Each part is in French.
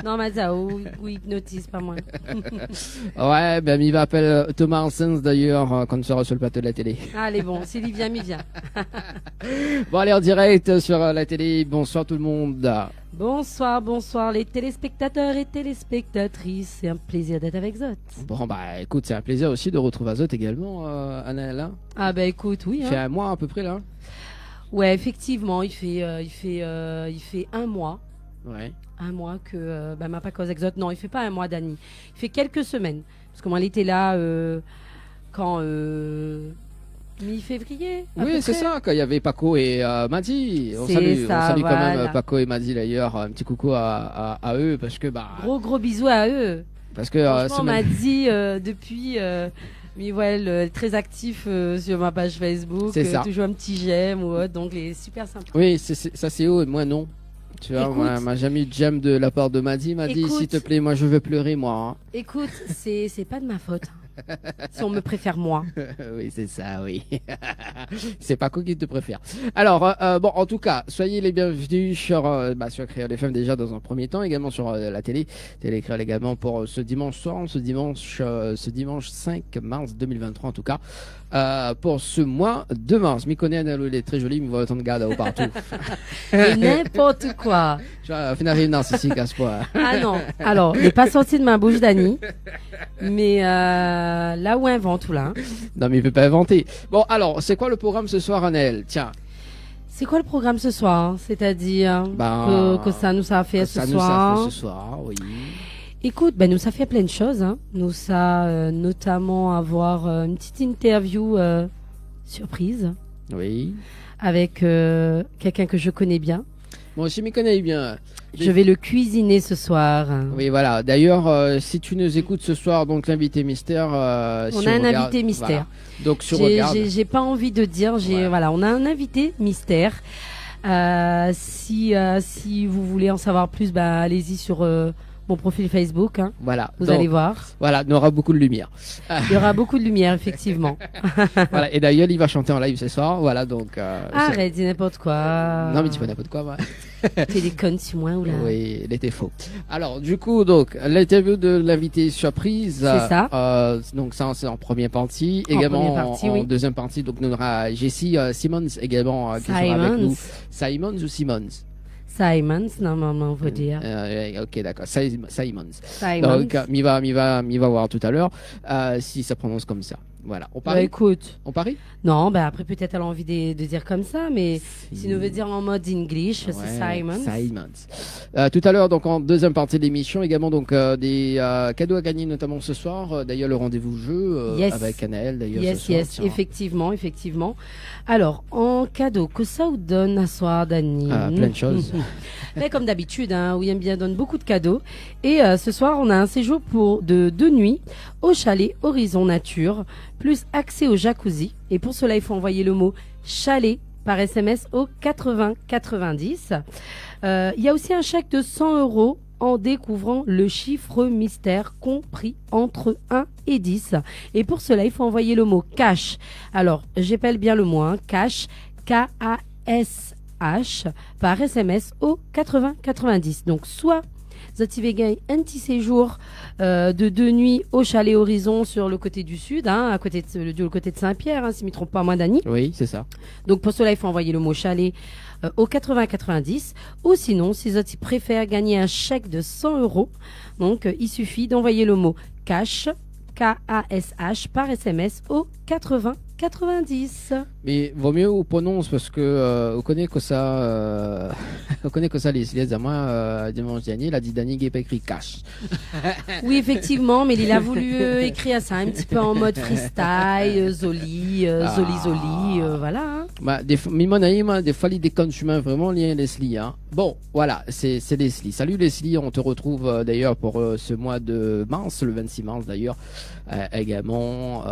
Non, Mazda, ou hypnotise, pas moi. Ouais, ben il m'appelle Thomas Hansens d'ailleurs quand il sera sur le plateau de la télé. Allez, bon, s'il y vient, m'y vient. Bon, allez en direct sur la télé. Bonsoir tout le monde. Bonsoir, bonsoir les téléspectateurs et téléspectatrices. C'est un plaisir d'être avec Zot. Bon, bah écoute, c'est un plaisir aussi de retrouver Azot également, Anaël. Hein. Ah, bah écoute, oui. Il fait un mois à peu près là. Ouais, effectivement, il fait un mois. Ouais. Un mois que ma pas cause exote. Non, il fait pas un mois, Dani. Il fait quelques semaines. Parce que moi, elle était là quand mi-février. Oui, c'est ça, quand il y avait Paco et Madi. On C'est salue, ça, on salue quand voilà. même Paco et Madi d'ailleurs. Un petit coucou à eux parce que bah. Gros bisous à eux. Parce que Franchement, on m'a dit depuis. Mais ouais, très actif sur ma page Facebook. C'est ça. Toujours un petit j'aime ou autre. Donc, il est super sympa. Oui, ça c'est haut et moi non. Tu vois, Écoute, moi, m'a jamais eu de j'aime de la part de Madi. M'a dit, écoute. s'il te plaît, moi je veux pleurer, moi. Hein. Écoute, c'est pas de ma faute. Si on me préfère moi. Oui, c'est ça, oui. C'est Paco qui te préfère. Alors, bon, en tout cas, soyez les bienvenus sur Créole FM déjà dans un premier temps, également sur la télé Créole également pour ce dimanche soir, ce dimanche 5 mars 2023 en tout cas, pour ce mois de mars. M'y connaît, elle est très jolie, mais va autant de garde partout. Et n'importe quoi. Tu vois, finalement, narcissique à ce point. Ah non. Alors, il n'est pas sorti de ma bouche, Dani. Mais là où invente tout là. Hein. Non, mais il peut pas inventer. Bon, alors, c'est quoi le programme ce soir, Annelle? Tiens. C'est quoi le programme ce soir? C'est-à-dire que ça nous a fait ce soir. Ça nous a fait ce soir, oui. Écoute, ben nous ça fait plein de choses. Hein. Nous ça notamment avoir une petite interview surprise. Oui. Avec quelqu'un que je connais bien. Moi aussi, m'y connais bien. Je vais le cuisiner ce soir. Oui, voilà. D'ailleurs, si tu nous écoutes ce soir, donc l'invité mystère. On a un invité mystère. Voilà. Donc, sur Regarde. J'ai pas envie de dire. Voilà, on a un invité mystère. Si vous voulez en savoir plus, bah, allez-y sur mon profil Facebook. Hein. Voilà. Vous allez voir. Voilà, il y aura beaucoup de lumière. Il y aura beaucoup de lumière, effectivement. Voilà. Et d'ailleurs, il va chanter en live ce soir. Voilà, donc. Arrête, dis n'importe quoi. Non, mais dis pas n'importe quoi, moi. T'es des connes sur moi ou là. Oui, il était faux. Alors, du coup, donc, l'interview de l'invité surprise. C'est ça. Donc, ça, c'est en première partie. Également, en deuxième partie, donc, nous aura Jessie Simmons également, qui sera avec nous. Simons ou Simmons? Simons, normalement, on veut dire. Ok, d'accord. Simons. Donc, m'y va voir tout à l'heure, si ça prononce comme ça. Voilà. On parie? Bah, écoute. On parie? Non, bah après, peut-être elle a envie de dire comme ça, mais si nous veut dire en mode English, c'est Simons. Simons. Tout à l'heure, donc, en deuxième partie de l'émission, également, donc, des cadeaux à gagner, notamment ce soir. D'ailleurs, le rendez-vous jeu, avec Anaël, d'ailleurs, ce soir. Effectivement. Alors, en cadeau, que ça vous donne à soir, Dani? Plein de choses. Mais comme d'habitude, hein, William bien donne beaucoup de cadeaux. Et ce soir, on a un séjour de 2 nuits au chalet Horizon Nature, plus accès au jacuzzi. Et pour cela, il faut envoyer le mot chalet par SMS au 80 90. Il y a aussi un chèque de 100 € en découvrant le chiffre mystère compris entre 1 et 10. Et pour cela, il faut envoyer le mot cash. Alors, j'appelle bien le mot, hein, cash, K-A-S par SMS au 80 90. Donc soit vous gagne un petit séjour de 2 nuits au chalet Horizon sur le côté du sud, hein, du côté de Saint-Pierre, hein, si je ne me trompe pas, moi, Dani. Oui, c'est ça. Donc pour cela, il faut envoyer le mot chalet au 80 90. Ou sinon, si vous préfèrent gagner un chèque de 100 €, donc il suffit d'envoyer le mot cash, K-A-S-H par SMS au 80 90. Mais vaut mieux on prononce parce que on connaît que ça les à moi dimanche dernier il a dit Dani qui pas écrit cash. Oui, effectivement, mais il a voulu écrire ça un petit peu en mode freestyle, zoli, voilà. Hein. Bah des fois il déconne chemin vraiment lien Leslie hein. Bon, voilà, c'est Leslie. Salut Leslie, on te retrouve d'ailleurs pour ce mois de mars, le 26 mars d'ailleurs, également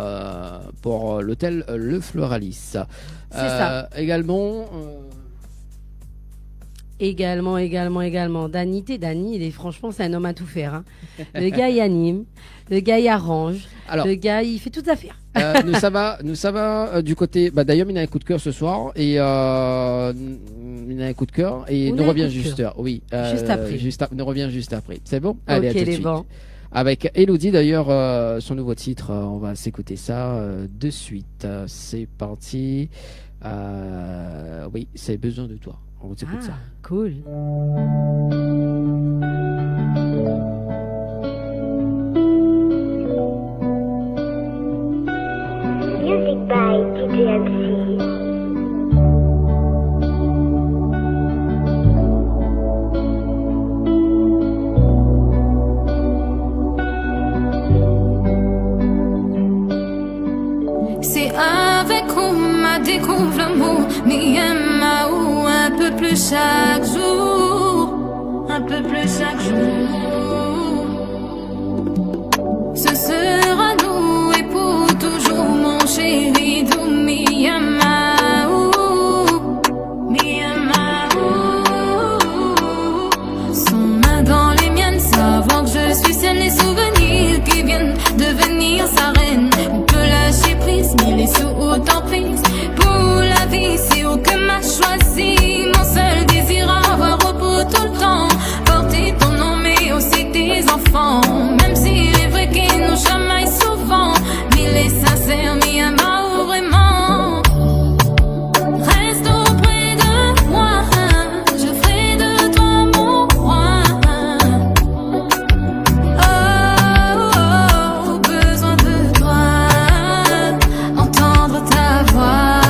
pour l'hôtel Le Floralis. C'est ça. Également. Également. Dany, franchement, c'est un homme à tout faire. Hein. Le gars, il anime, le gars, il arrange, Alors, le gars, il fait toutes affaires. nous ça va du côté. Bah, d'ailleurs, il a un coup de cœur ce soir et il a un coup de cœur et On nous a un revient coup de juste. cœur. Oui, Juste après. Nous revient juste après. C'est bon? Allez, à Ok, tout de les suite. bons. Avec Elodie d'ailleurs, son nouveau titre, on va s'écouter ça de suite. C'est parti. Oui, c'est Besoin de toi. On vous écoute ça. Cool. Music by DJ MC. C'est avec où m'a découvre l'amour, mi-aima ou un peu plus chaque jour, un peu plus chaque jour. Ce sera nous et pour toujours, mon chéri, d'où mi-aima ou, mi-aima ou. Son main dans les miennes, savoir que je suis celle, les souvenirs qui viennent devenir sa reine. Lâcher prise, mais les sous autant prise. Pour la vie, c'est où que m'a choisi. Mon seul désir, avoir repos tout le temps. Porter ton nom, mais aussi tes enfants. Même s'il est vrai qu'ils nous chamaillent souvent. Mais il est sincère, mais un mot vraiment. Reste auprès de moi. Je ferai de toi mon roi. Oh, besoin de toi. Ta voix,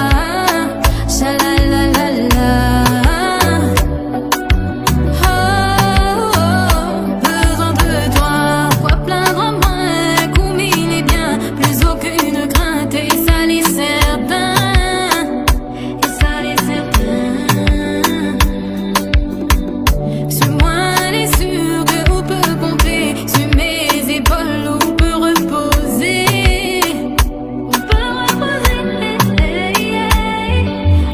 chalalalala. Oh, besoin de toi. Quoi plaindre à moins, coup mille est bien, plus aucune crainte, et ça l'est certain, et ça l'est certain. Sur moi, elle est sûre que vous peut compter, sur mes épaules, où peut reposer.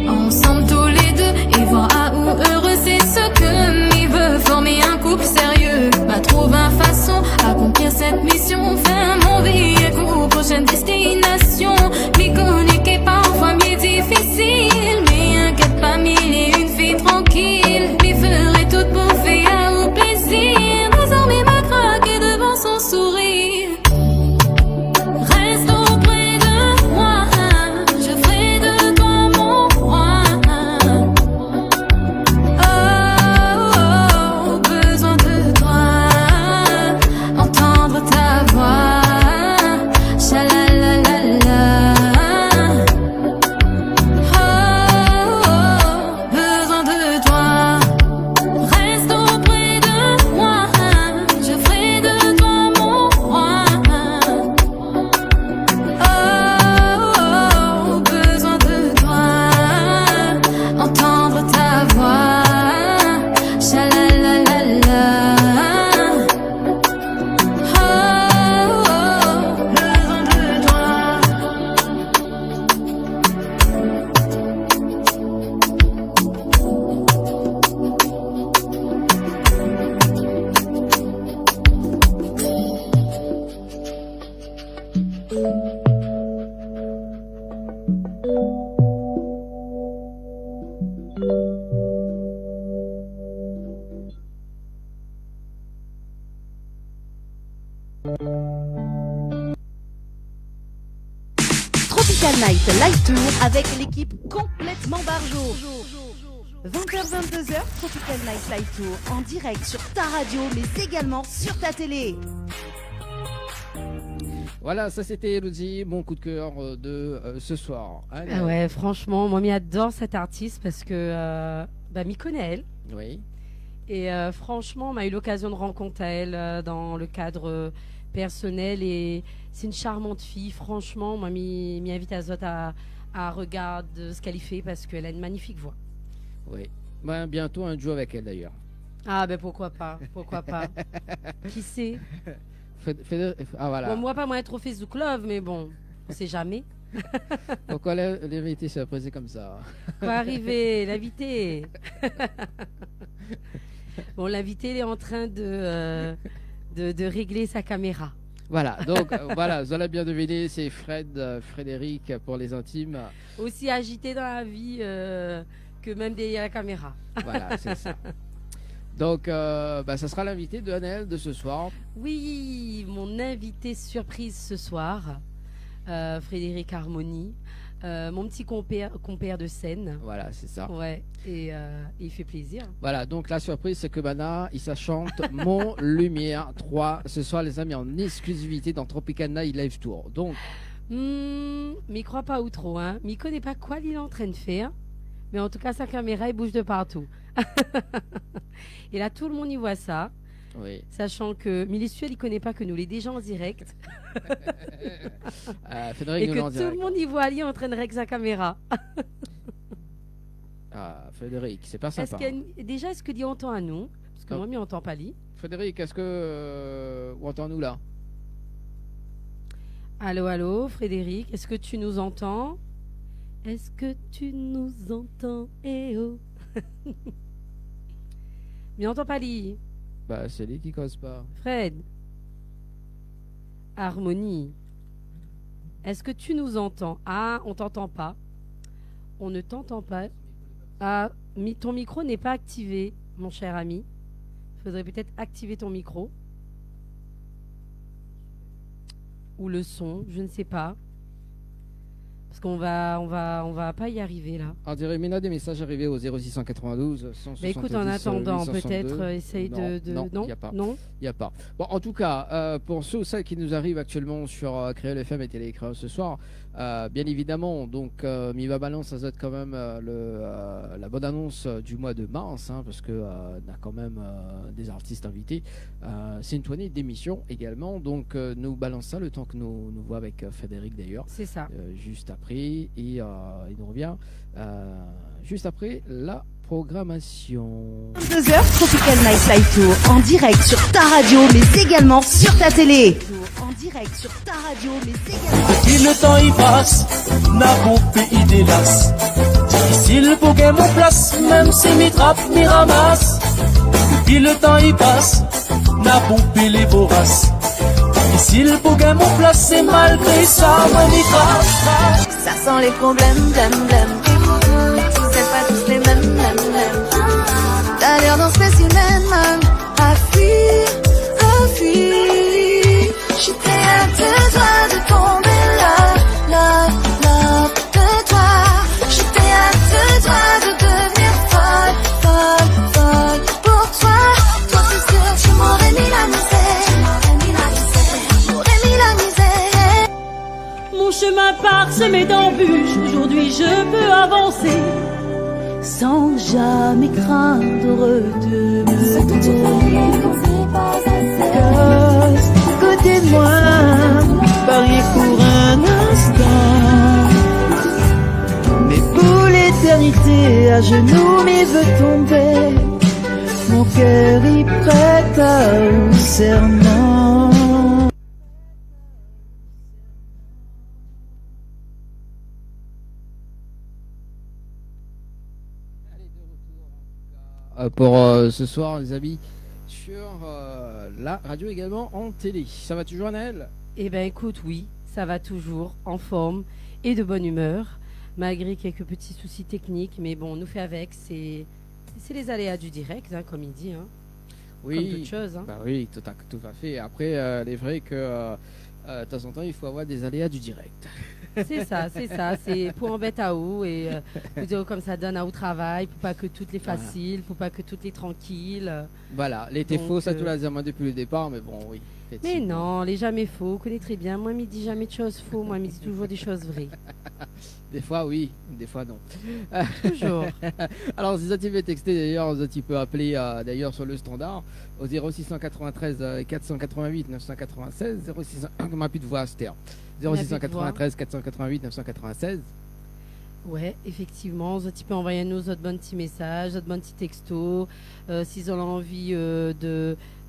Ensemble tous les deux et voir à où heureux c'est ce que m'y veut. Former un couple sérieux, m'a trouvé une façon accomplir cette mission. Faire mon véhicule, prochaine destination. M'y communiquer parfois m'y difficile, mais inquiète pas, mille et une fille tranquille. M'y ferai tout pour faire au plaisir. Désormais m'a craqué devant son sourire. Reste auprès de moi, je ferai de toi mon roi. Oh, besoin de toi, entendre ta voix, chalalalala. Oh, besoin de toi. Reste auprès de moi, je ferai de toi mon roi. Oh, besoin de toi, entendre ta voix, chalalalala. Oh, besoin de toi. Tropical Night Live Tour avec l'équipe complètement barjo. 20h-22h, Tropical Night Live Tour en direct sur ta radio mais également sur ta télé. Voilà, ça c'était Elodie, mon coup de cœur de ce soir. Allez. Ah ouais, franchement, moi, j'adore cet artiste parce que m'y connaît elle. Oui. Et franchement, on a eu l'occasion de rencontrer elle dans le cadre personnel et c'est une charmante fille. Franchement, moi, m'y invite à Zot à regarder ce qu'elle y fait parce qu'elle a une magnifique voix. Oui. Ben, bientôt un duo avec elle d'ailleurs. Ah ben pourquoi pas, pourquoi pas. Qui sait? Ah voilà. Bon, moi pas moi trop Facebook Love, mais bon, on sait jamais. Pourquoi l'invité s'est posé comme ça? Va arriver, l'invité. Bon, l'invité, il est en train de régler sa caméra. Voilà, donc voilà, vous allez bien deviner, c'est Frédéric pour les intimes. Aussi agité dans la vie que même derrière la caméra. Voilà, c'est ça. Donc, ça sera l'invité de Anaël de ce soir. Oui, mon invité surprise ce soir, Frédéric Harmonie, mon petit compère de scène. Voilà, c'est ça. Ouais, et il fait plaisir. Voilà, donc la surprise, c'est que Mana, il s'achante Mon Lumière 3 ce soir, les amis, en exclusivité dans Tropical Night Live Tour. Donc, m'y crois pas ou trop, hein. M'y connais pas quoi il est en train de faire. Mais en tout cas, sa caméra, il bouge de partout. Et là, tout le monde y voit ça. oui. Sachant que Milituel, il connaît pas que nous, il est déjà en direct. Frédéric Et nous que l'a en tout direct. le monde y voit Ali en train de régler sa caméra. Frédéric, c'est pas sympa. Déjà, est-ce que Li entend à nous? Parce que Non. moi, m'y entend pas Li. Frédéric, est-ce que vous entendez-nous là? Allô, allô, Frédéric, est-ce que tu nous entends? Est-ce que tu nous entends? Eh oh. M'y entend pas Li. Bah, c'est lui qui cause pas. Fred. Harmonie. Est-ce que tu nous entends? Ah, on t'entend pas. On ne t'entend pas. Ah, ton micro n'est pas activé, mon cher ami. Faudrait peut-être activer ton micro. Ou le son, je ne sais pas. Parce qu'on va pas y arriver là. On dirait Mina des messages arrivés au 0692 170. Mais écoute, en attendant, 862. peut-être essaye de. Non, il n'y a pas. Non. Il n'y a pas. Bon, en tout cas, pour ceux ou celles qui nous arrivent actuellement sur Créole FM et Télé Créole ce soir, bien évidemment, donc Miva Balance, ça doit être quand même la bonne annonce du mois de mars, hein, parce que on a quand même des artistes invités. C'est une tournée d'émissions également, donc nous balance ça le temps que nous voit avec Frédéric d'ailleurs. C'est ça. Juste après, et il nous revient juste après la programmation. 22h, Tropical Night Live Tour en direct sur ta radio, mais également sur ta télé. En direct sur ta radio, mais également. Depuis le temps il passe, n'a beau pays délace. Difficile pour gagner mon place, même si m'y trappe, m'y ramasse. Depuis le temps il passe, n'a beau pays les voraces. Difficile pour gagner mon place, et malgré ça, moi m'y trappe. Ça sent les problèmes, blême, blême. C'est pas tous les mêmes, mêmes, mêmes. T'as l'air d'un spécimen, man. À fuir, à fuir. J'étais à deux doigts de tomber là, là, là, de toi. J'étais à deux doigts de devenir folle, folle, folle. Pour toi, toi c'est sûr, je m'aurais mis la misère. J'aurais mis la misère. Mon chemin parsemé d'embûches, aujourd'hui je peux avancer sans jamais craindre de me Ce que tu fais quand c'est pas assez. Reste côté de moi, parier pour un instant, mais pour l'éternité, à genoux mais veut tomber, mon cœur y prête à un serment. Pour ce soir, les amis, sur la radio également en télé. Ça va toujours, Anaël? Eh ben écoute, oui, ça va toujours, en forme et de bonne humeur, malgré quelques petits soucis techniques, mais bon, on nous fait avec, c'est les aléas du direct, hein, comme il dit, hein, comme toute chose. Hein. Bah oui, tout à fait. Après, il est vrai que de temps en temps, il faut avoir des aléas du direct. C'est ça, c'est pour embêter à où et vous dire comme ça donne à au travail, pour pas que toutes les faciles, pour pas que toutes les tranquilles. Voilà, l'été Donc, faux, ça tout l'a dit depuis le départ, mais bon, oui. Mais effectivement. non, les jamais faux, on connaît très bien. Moi, il me dit jamais de choses faux, moi, il me dit toujours des choses vraies. Des fois, oui, des fois, non. Toujours. Alors, si ça tu veux texter, d'ailleurs, tu peux appeler d'ailleurs sur le standard au 0693 488 996 0600. On n'a plus de voix, Esther. 0693 488 996. Ouais, effectivement, tu peux envoyer nous autres bons petits messages, autres bons petits textos, s'ils ont envie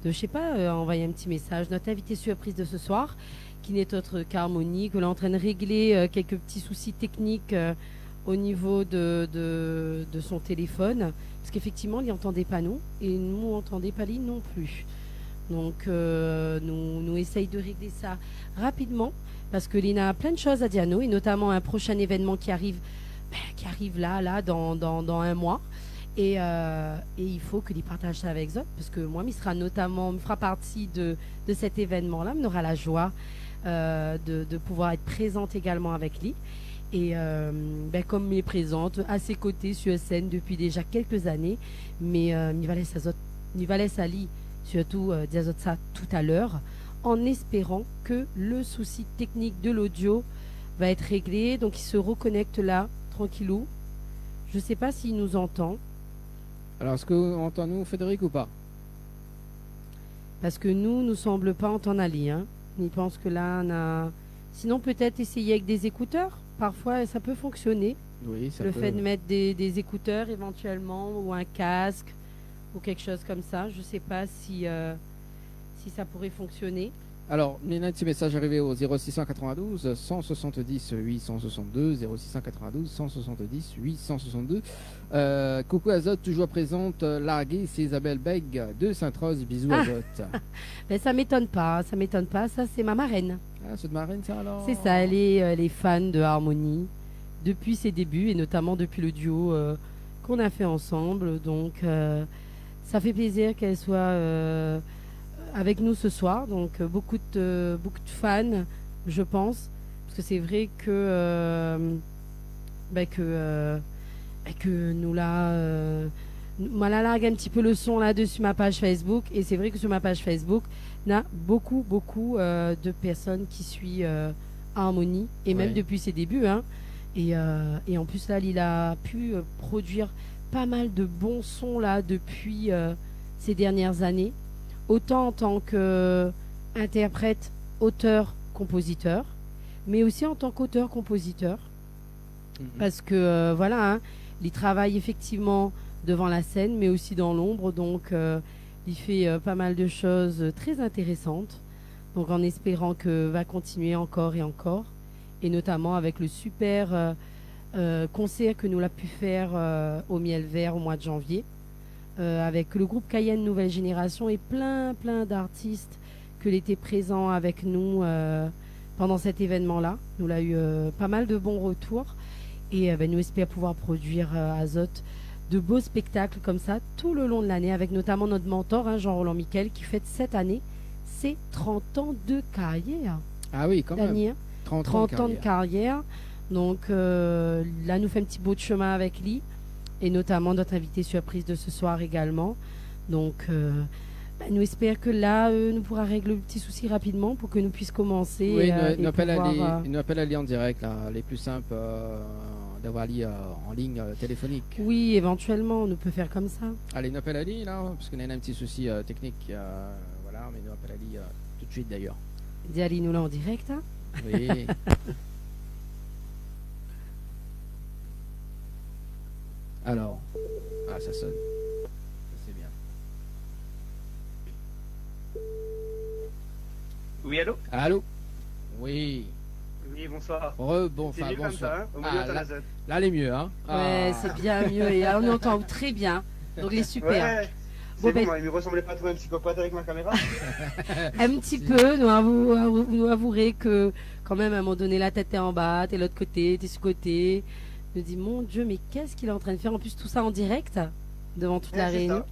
je sais pas, envoyer un petit message. Notre invité surprise de ce soir, qui n'est autre qu'Harmonie, que l'on est en train de régler quelques petits soucis techniques au niveau de son téléphone, parce qu'effectivement, il n'entendait pas nous, et nous n'entendait pas lui non plus. Donc, nous essaye de régler ça rapidement, parce que Lina a plein de choses à dire à nous, et notamment un prochain événement qui arrive là, dans un mois. Et il faut qu'il partage ça avec Zot, parce que moi, il fera partie de cet événement-là, on aura la joie de pouvoir être présente également avec lui. Et comme il est présente à ses côtés sur scène depuis déjà quelques années, mais il va laisser à lui surtout dire ça tout à l'heure, en espérant que le souci technique de l'audio va être réglé. Donc il se reconnecte là, tranquillou. Je ne sais pas s'il nous entend. Alors, est-ce qu'on entend nous, Frédéric, ou pas? Parce que nous semble pas entendre Ali. Hein. Il pense que là, on a... Sinon, peut-être essayer avec des écouteurs. Parfois, ça peut fonctionner. Oui, ça Le peut. fait de mettre des écouteurs éventuellement, ou un casque, ou quelque chose comme ça. Je sais pas si ça pourrait fonctionner. Alors, il y a un petit message arrivé au 0692 170 862, 0692 170 862. Coucou Azot, toujours présente, larguée, c'est Isabelle Beg de Sainte-Rose, bisous Azot. Ben, ça m'étonne pas, ça c'est ma marraine. Ah, c'est de Marine, ça alors? C'est ça, elle est fan de Harmonie depuis ses débuts, et notamment depuis le duo qu'on a fait ensemble. Donc, ça fait plaisir qu'elle soit... avec nous ce soir, donc beaucoup de fans, je pense, parce que c'est vrai que nous la largue un petit peu le son là dessus ma page Facebook, et c'est vrai que sur ma page Facebook, il y a beaucoup de personnes qui suivent Harmonie, et même depuis ses débuts, hein, et en plus là, il a pu produire pas mal de bons sons là depuis ces dernières années. Autant en tant qu'interprète, auteur, compositeur, mais aussi en tant qu'auteur, compositeur. Parce que, il travaille effectivement devant la scène, mais aussi dans l'ombre. Donc, il fait pas mal de choses très intéressantes. Donc, en espérant que va continuer encore et encore. Et notamment avec le super concert que nous l'a pu faire au Miel Vert au mois de janvier. Avec le groupe Cayenne Nouvelle Génération et plein d'artistes que l'étaient présents avec nous pendant cet événement-là. Nous l'a eu pas mal de bons retours, et nous espérons pouvoir produire à Zot de beaux spectacles comme ça tout le long de l'année, avec notamment notre mentor, hein, Jean-Roland Miquel, qui fête cette année ses 30 ans de carrière. Ah oui, quand même. Daniel, 30 ans de carrière. Donc là, nous fait un petit bout de chemin avec lui. Et notamment notre invité surprise de ce soir également. Donc, nous espérons que là, nous pourra régler le petit souci rapidement pour que nous puissions commencer. Oui, nous appelle à Ali en direct, là, les plus simples d'avoir Ali en ligne téléphonique. Oui, éventuellement, on peut faire comme ça. Allez, nous appelle Ali, là, parce qu'on a un petit souci technique. Voilà, mais nous appelle Ali tout de suite d'ailleurs. Dis Ali, nous là en direct. Hein. Oui. Alors, ça sonne. C'est bien. Oui, allô? Allô? Oui. Oui, bonsoir. Bonsoir. Ça, hein, au milieu de la zone. Là, elle est mieux, hein? Ouais, c'est bien mieux. Et on entend très bien. Donc, il est super. Ouais. C'est bon, il me ressemblait pas trop à un psychopathe avec ma caméra. Un petit peu, nous avouerez que quand même à un moment donné la tête est en bas, t'es de l'autre côté, t'es sur le côté. Je me dis mon Dieu, mais qu'est-ce qu'il est en train de faire? En plus tout ça en direct devant toute la réunion.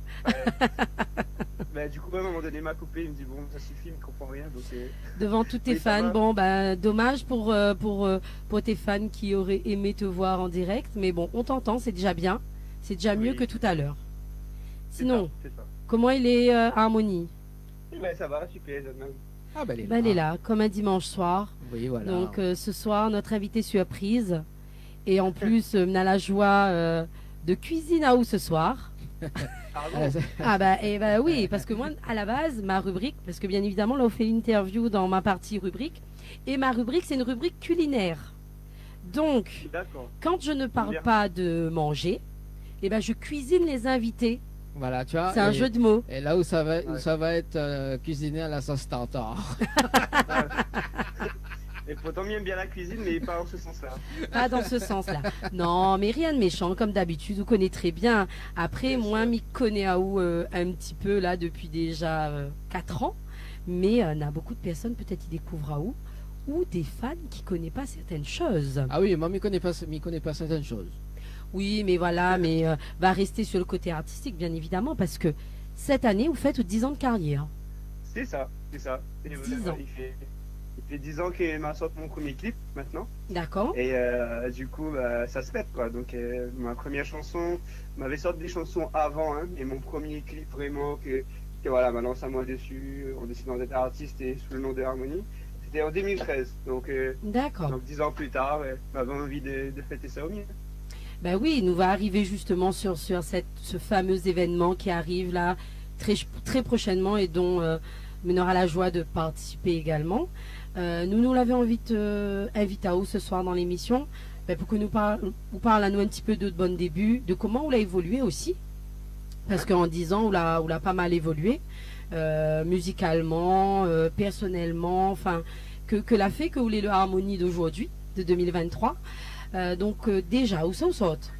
Ouais. Du coup même à un moment donné il m'a coupé, il me dit bon ça suffit, il ne comprend rien. Donc, devant tous tes fans, bon dommage pour tes fans qui auraient aimé te voir en direct, mais bon on t'entend, c'est déjà bien, c'est déjà mieux que tout à l'heure. Sinon, c'est ça. Comment il est Harmonie? Ça va, super, même. Ah elle est là, comme un dimanche soir. Oui, voilà. Donc ce soir, notre invité surprise. Et en plus, on a la joie de cuisine à où ce soir. Oui, parce que moi, à la base, ma rubrique, parce que bien évidemment, là, on fait l'interview dans ma partie rubrique. Et ma rubrique, c'est une rubrique culinaire. Donc, D'accord. quand je ne parle Bien. pas de manger, eh ben, je cuisine les invités. Voilà, tu vois. C'est un et- jeu de mots. Et là où ça va, où Ouais. ça va être cuisiné à la sauce tartare. Et pourtant, j'aime bien la cuisine, mais pas en ce sens-là. Pas dans ce sens-là. Non, mais rien de méchant, comme d'habitude, vous connaissez très bien. Après, Bien moi, sûr. m'y connais à où un petit peu, là, depuis déjà 4 ans. Mais il y a beaucoup de personnes, peut-être, qui découvrent à où, ou des fans qui connaissent pas certaines choses. Ah oui, moi, m'y connais pas certaines choses. Oui, mais voilà, mais va rester sur le côté artistique, bien évidemment, parce que cette année, vous faites 10 ans de carrière. C'est ça, c'est ça. Et 10 ans. Il fait 10 ans que m'a sorti mon premier clip, maintenant. D'accord? Et du coup, bah, ça se fait, quoi. Donc, ma première chanson, m'avait sorti des chansons avant, hein, et mon premier clip, vraiment, que voilà, m'a lancé à moi dessus, en décidant d'être artiste et sous le nom de Harmonie. C'était en 2013. Donc, D'accord. donc 10 ans plus tard, m'avait envie de fêter ça au mieux. Ben oui, il nous va arriver justement sur ce fameux événement qui arrive là très prochainement et dont on aura la joie de participer également. Nous l'avons invité à où ce soir dans l'émission pour que vous parle à nous un petit peu de bon début, de comment on l'a évolué aussi. Parce qu'en 10 ans, on l'a pas mal évolué, musicalement, personnellement, enfin, que l'a fait que vous voulez le harmonie d'aujourd'hui, de 2023. Donc déjà, où ça saute?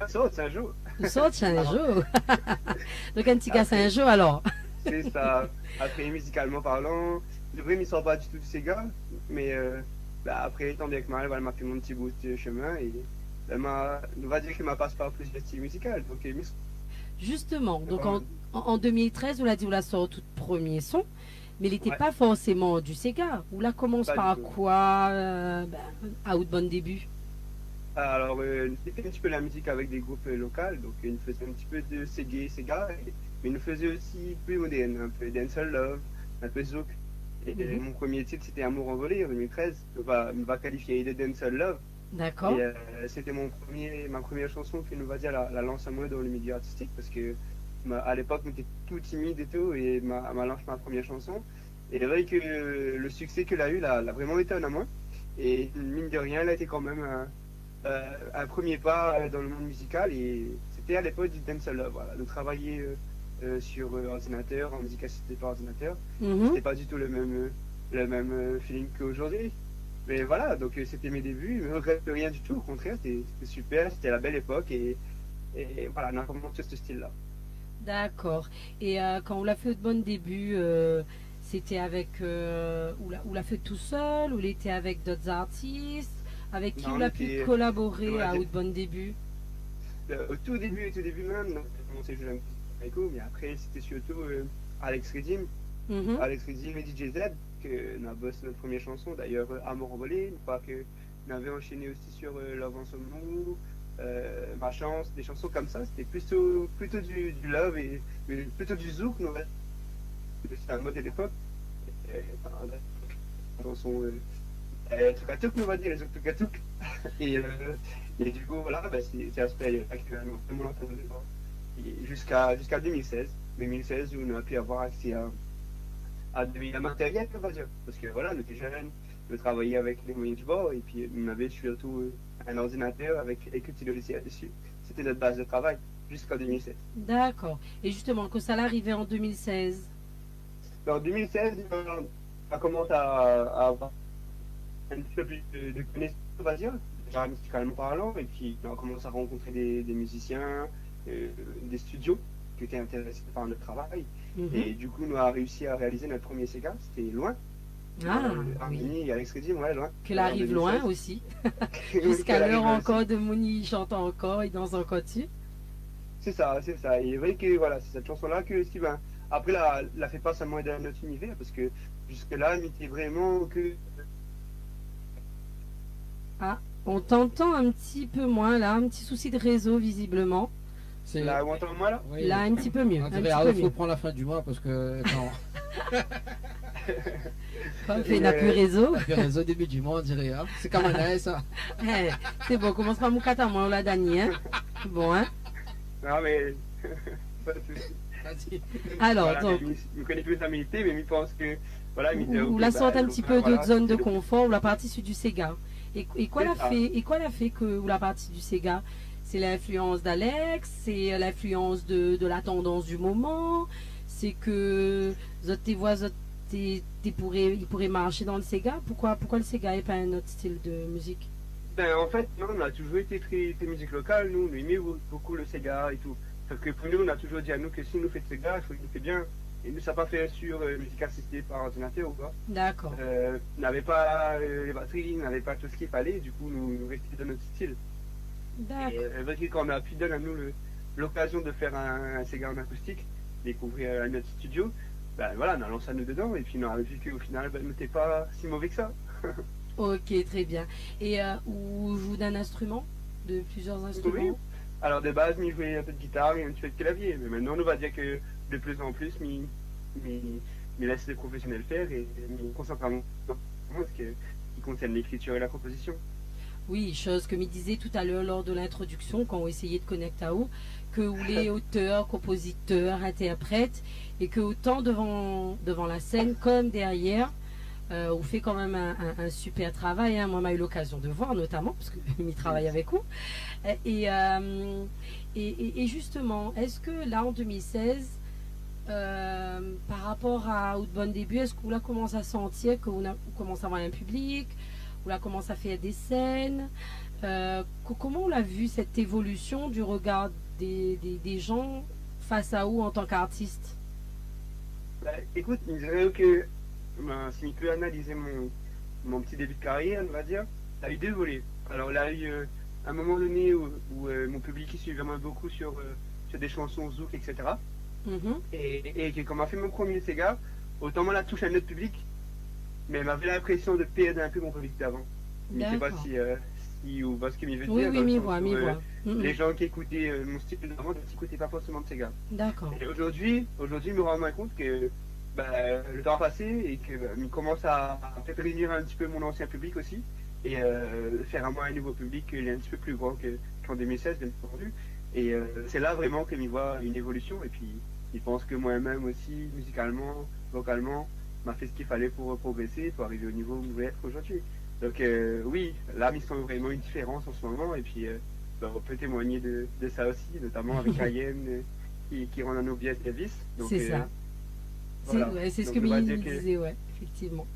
Ça saute, c'est un jour. Où saute, c'est un jour. Donc un petit gars, c'est un jour alors. C'est ça. Après, musicalement parlant, de vrai, il sort pas du tout de ces gars, mais bah, après, tant bien que mal, voilà, m'a fait mon petit bout de chemin et on va dire qu'il m'a passe par plus de style musical. Donc, Justement, donc en 2013, on l'a dit, on l'a sorti tout premier son, mais il n'était Ouais. pas forcément du Sega. On la commence Pas par du tout. quoi à où de bon début? alors, j'ai fait un petit peu la musique avec des groupes locaux, donc il nous faisait un petit peu de Sega, mais il nous faisait aussi plus moderne, un peu Dancehall Love, un peu Zouk. Et Mhm. mon premier titre, c'était Amour envolé en 2013, on va qualifier de Dancehall Love. D'accord. Et c'était ma première chanson qui nous va dire la lance à moi dans le milieu artistique parce que à l'époque on était tout timide et tout et m'a lancé ma première chanson et c'est vrai que le succès qu'elle a eu l'a vraiment étonné à moi et mine de rien elle a été quand même un premier pas dans le monde musical et c'était à l'époque du dancehall love, voilà, de travailler sur ordinateur en musique assistée par ordinateur. Mhm. C'était pas du tout le même feeling qu'aujourd'hui. Mais voilà, donc c'était mes débuts, je ne regrette rien du tout, au contraire, c'était super, c'était la belle époque et voilà, on a commencé ce style-là. D'accord. Et quand on l'a fait au bon début, c'était avec ou l'a fait tout seul, ou il était avec d'autres artistes, avec qui Non, on a on pu était- collaborer on va à dire- au bon début? Au tout début même, on a commencé à jouer un petit peu avec eux, mais après c'était surtout Alex Redim, Mhm. Alex Redim et DJ Z, que nous avons bossé notre première chanson, d'ailleurs Amour envolé, une fois que nous avons enchaîné aussi sur Love en Somme, Ma Chance, des chansons comme ça, c'était plutôt du love et mais plutôt du zouk, nous. C'est un mode de l'époque. Chanson Tukatouk, nous va dire, les zouk Tukatouk. Et du coup, voilà, bah, c'est à ce période-là que nous vraiment l'entendre dedans. Et jusqu'à 2016. 2016 où on a pu avoir accès à de matériel, on va dire. Parce que voilà, on était jeunes, on travaillait avec les moyens du bord et puis on avait surtout un ordinateur avec quelques petits logiciels dessus. C'était notre base de travail jusqu'en 2016. D'accord. Et justement, quand ça l'arrivait en 2016? En 2016, on a commencé à avoir un petit peu plus de connaissances, on va dire, déjà musicalement parlant, et puis on a commencé à rencontrer des musiciens, des studios qui étaient intéressés par notre travail. Mhm. Et du coup, on a réussi à réaliser notre premier Sega, c'était Loin. Ah, oui. Harmonie et Alex Redim, ouais, Loin. Qu'elle arrive En loin 2016. aussi. Oui, Jusqu'à qu'elle l'heure arrive encore de Mouni, il chante encore, il danse encore dessus. C'est ça, c'est ça. Et vrai que voilà, c'est cette chanson-là que Steven, après, la fait pas seulement dans notre univers, parce que jusque-là, elle n'était vraiment que. On t'entend un petit peu moins là, un petit souci de réseau visiblement. C'est Là, où entend-moi là oui. Là, un petit peu mieux. On Un dirait, petit ah, peu faut mieux. prendre la fin du mois parce que quand Comme fait n'a plus réseau. on fait réseau début du mois, on dirait, ah, c'est comme un AS, ça. Eh, c'est bon, commence par mon catamaran, on l'a Dani, hein. Bon, hein. Non, mais. Pas de souci. Vas-y. Alors, Voilà, donc, mais il me connaît plus la milité, mais il pense que. Voilà, il me dit, on ok, la bah, sort un donc, petit peu voilà, d'autres zones de c'est le- confort, on la partie sur du Sega. Et quoi C'est l'a ça. fait, et quoi l'a fait que ou la partie du Sega? C'est l'influence d'Alex, c'est l'influence de la tendance du moment, c'est que tes voix, il pourrait marcher dans le Sega. Pourquoi le Sega et pas un autre style de musique? Ben, en fait, non, on a toujours été très musique locale, nous, on aimait beaucoup le Sega et tout. Parce que pour nous, on a toujours dit à nous que si nous fait de Sega, il faut qu'il nous fait bien. Et nous, ça n'a pas fait sur musique assistée par ordinateur ou quoi. D'accord. On n'avait pas les batteries, on n'avait pas tout ce qu'il fallait, du coup, nous restions dans notre style. D'accord. Et vrai que quand on a pu donner à nous l'occasion de faire un Sega en acoustique, découvrir notre studio, ben voilà, on a lancé à nous dedans, et puis on a vu qu'au final, ben, n'était pas si mauvais que ça. Ok, très bien. Et ou joue d'un instrument, de plusieurs instruments? Oui. Alors de base, je jouais un peu de guitare et un petit peu de clavier, mais maintenant on va dire que de plus en plus, je laisse les professionnels faire et je me concentre à moi, qui concerne l'écriture et la composition. Oui, chose que me disait tout à l'heure lors de l'introduction, quand on essayait de connecter à vous, que vous les auteurs, compositeurs, interprètes, et que autant devant la scène comme derrière, on fait quand même un super travail. Hein. Moi, j'ai eu l'occasion de voir, notamment, parce que je travaille avec vous. Et justement, est-ce que là, en 2016, par rapport à au bon début, est-ce que vous là commence à sentir que vous commence à avoir un public, vous là commence à faire des scènes, comment on l'a vu cette évolution du regard des gens face à vous en tant qu'artiste? Bah, écoute, je dirais que si je peux analyser mon petit début de carrière, on va dire, il a eu deux volets. Alors, il y a eu un moment donné où mon public il suit vraiment beaucoup sur des chansons zouk, etc. Et que quand m'a fait mon premier Sega, autant moi la touche à notre public, mais m'avait l'impression de perdre un peu mon public d'avant. Je ne sais pas si ou parce que m'y veut Oui, dire. oui, m'y voit. Les gens qui écoutaient mon style d'avant ne s'écoutaient pas forcément de Sega. D'accord. Et aujourd'hui, je me rends compte que le temps a passé et que je commence à peut-être réunir un petit peu mon ancien public aussi et faire à moi un nouveau public qui est un petit peu plus grand qu'en 2016, bien entendu. Et c'est là vraiment que je vois une évolution. Et puis, je pense que moi-même aussi, musicalement, vocalement, m'a fait ce qu'il fallait pour progresser, pour arriver au niveau où je voulais être aujourd'hui. Donc oui, là, ils sont vraiment une différence en ce moment. Et puis, on peut témoigner de ça aussi, notamment avec Cayenne qui rend un nos pièces Davis. C'est ça. Voilà. C'est ce Donc, que Mimi disait, ouais, effectivement.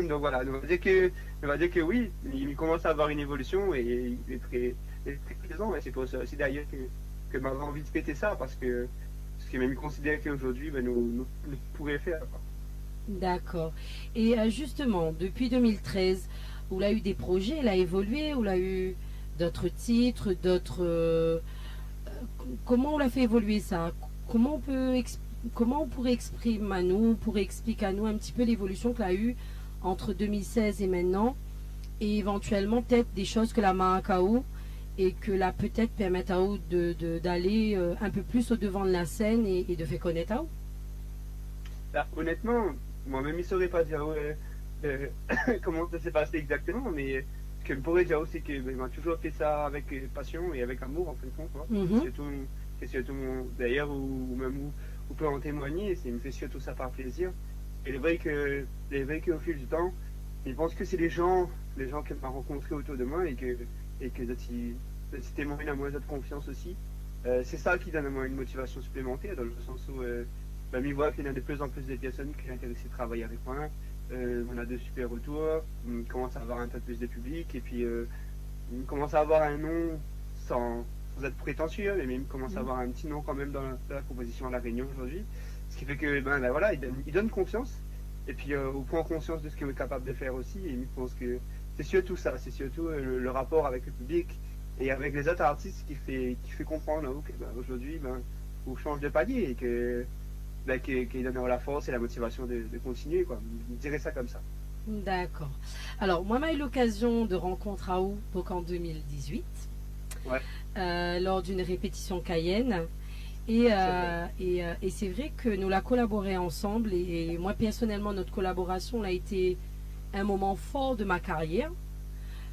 Donc voilà, on va dire que oui, il commence à avoir une évolution et il est très présent. Et c'est pour ça aussi d'ailleurs que m'avait envie de péter ça, parce que même il considère qu'aujourd'hui, nous pourrions faire. Quoi. D'accord. Et justement, depuis 2013, où il a eu des projets, il a évolué, où il a eu d'autres titres, comment on l'a fait évoluer ça? Comment on pourrait exprimer à nous, expliquer à nous un petit peu l'évolution qu'il a eu entre 2016 et maintenant, et éventuellement peut-être des choses que la Maracao et que la peut-être permettre à vous d'aller un peu plus au devant de la scène et de faire connaître à vous. Honnêtement, moi-même je ne saurais pas dire comment ça s'est passé exactement, mais ce que je pourrais dire aussi, c'est que m'a toujours fait ça avec passion et avec amour en fin de compte. C'est surtout d'ailleurs, ou même vous pouvez en témoigner, c'est me fait surtout ça par plaisir. Et le vrai qu'au fil du temps, je pense que c'est les gens qu'elle m'a rencontrés autour de moi et que de témoigner à moi de confiance aussi. C'est ça qui donne à moi une motivation supplémentaire, dans le sens où je vois qu'il y a de plus en plus de personnes qui sont intéressées à travailler avec moi. On a de super retours, on commence à avoir un tas de plus de public, et puis on commence à avoir un nom sans être prétentieux, mais même commence à avoir un petit nom quand même dans la composition à La Réunion aujourd'hui. Ce qui fait que voilà, il donne confiance, et puis on prend conscience de ce qu'on est capable de faire aussi, et je pense que c'est surtout ça, c'est surtout le rapport avec le public et avec les autres artistes qui fait comprendre que aujourd'hui on change de palier et qu'il donne la force et la motivation de continuer, quoi. Je dirais ça comme ça. D'accord. Alors moi j'ai eu l'occasion de rencontrer à vous donc en 2018 lors d'une répétition Cayenne. Et c'est vrai que nous la collaboré ensemble, et moi personnellement notre collaboration a été un moment fort de ma carrière,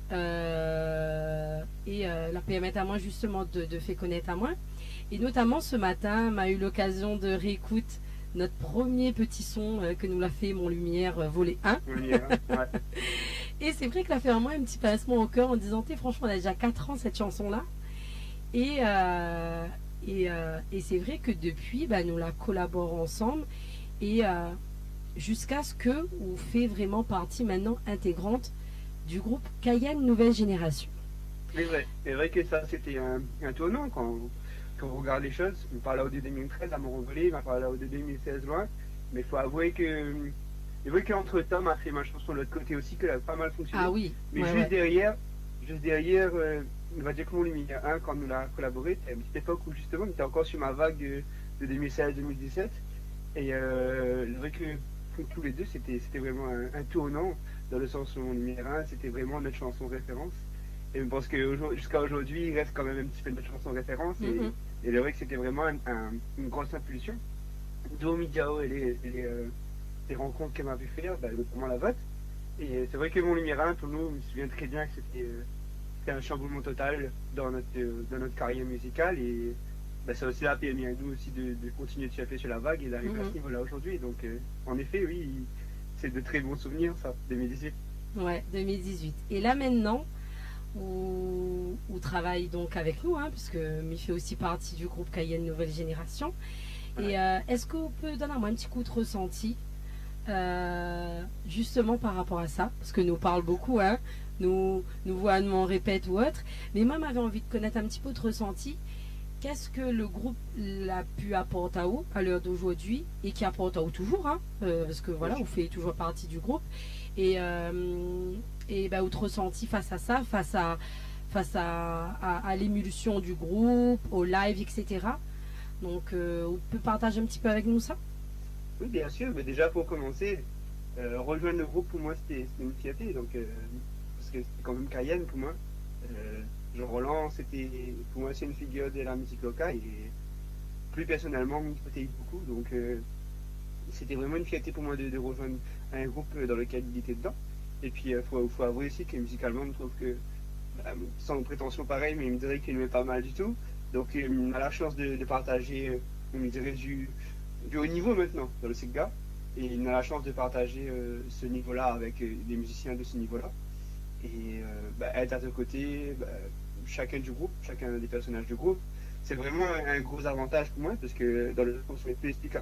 la permettre à moi justement de faire connaître à moi, et notamment ce matin m'a eu l'occasion de réécouter notre premier petit son que nous l'a fait Mon Lumière volet 1. Et c'est vrai que ça fait vraiment un petit pincement au cœur en disant, franchement, on a déjà 4 ans cette chanson-là. Et, et c'est vrai que depuis, nous la collaborons ensemble. Et jusqu'à ce que on fait vraiment partie maintenant intégrante du groupe Cayenne Nouvelle Génération. C'est vrai que ça, c'était un tournant quand on regarde les choses. On parlait au de 2013 à Montréal, on parlait au de 2016 loin. Mais il faut avouer qu'entre temps, on a fait ma chanson de l'autre côté aussi, qu'elle a pas mal fonctionné. Ah oui. Mais juste derrière, on va dire que mon Lumière 1, quand nous l'a collaboré, c'était une petite époque où justement on était encore sur ma vague de 2016-2017. Et c'est vrai que pour tous les deux, c'était vraiment un tournant, dans le sens où mon Lumière 1, c'était vraiment notre chanson référence. Et je pense que jusqu'à aujourd'hui, il reste quand même un petit peu notre chanson référence. Et c'est vrai que c'était vraiment une grosse impulsion. D'où Midiao et les rencontres qu'elle m'avait fait, notamment la vote. Et c'est vrai que mon Lumière 1, pour nous, je me souviens très bien que c'était un chamboulement total dans notre carrière musicale. Et ça aussi a permis à nous aussi de continuer de surfer sur la vague et d'arriver à ce niveau-là aujourd'hui. Donc, en effet, oui, c'est de très bons souvenirs, ça, 2018. Ouais, 2018. Et là, maintenant, on travaille donc avec nous, puisque Mi fait aussi partie du groupe Cayenne Nouvelle Génération. Et est-ce qu'on peut donner un petit coup de ressenti justement par rapport à ça, parce que nous parle beaucoup, nous voit, nous on répète ou autre, mais moi j'avais envie de connaître un petit peu votre ressenti. Qu'est-ce que le groupe a pu apporter à vous à l'heure d'aujourd'hui et qui apporte à vous toujours, parce que voilà, vous faites toujours partie du groupe, et votre ressenti face à ça, face à l'émulsion du groupe, au live, etc. Donc, on peut partager un petit peu avec nous ça? Oui, bien sûr, mais déjà pour commencer, rejoindre le groupe pour moi c'était une fierté, donc parce que c'était quand même Cayenne pour moi. Jean Roland, pour moi c'est une figure de la musique locale et plus personnellement il me côtoie beaucoup, donc c'était vraiment une fierté pour moi de rejoindre un groupe dans lequel il était dedans. Et puis faut avouer aussi que musicalement je trouve que sans prétention pareille, mais il me dirait qu'il m'aimait pas mal du tout. Donc on a la chance de partager, on me dirait du haut niveau maintenant dans le SIGA, et on a la chance de partager ce niveau-là avec des musiciens de ce niveau-là. Et être à tes côtés, chacun du groupe, chacun des personnages du groupe, c'est vraiment un gros avantage pour moi, parce que dans le sens où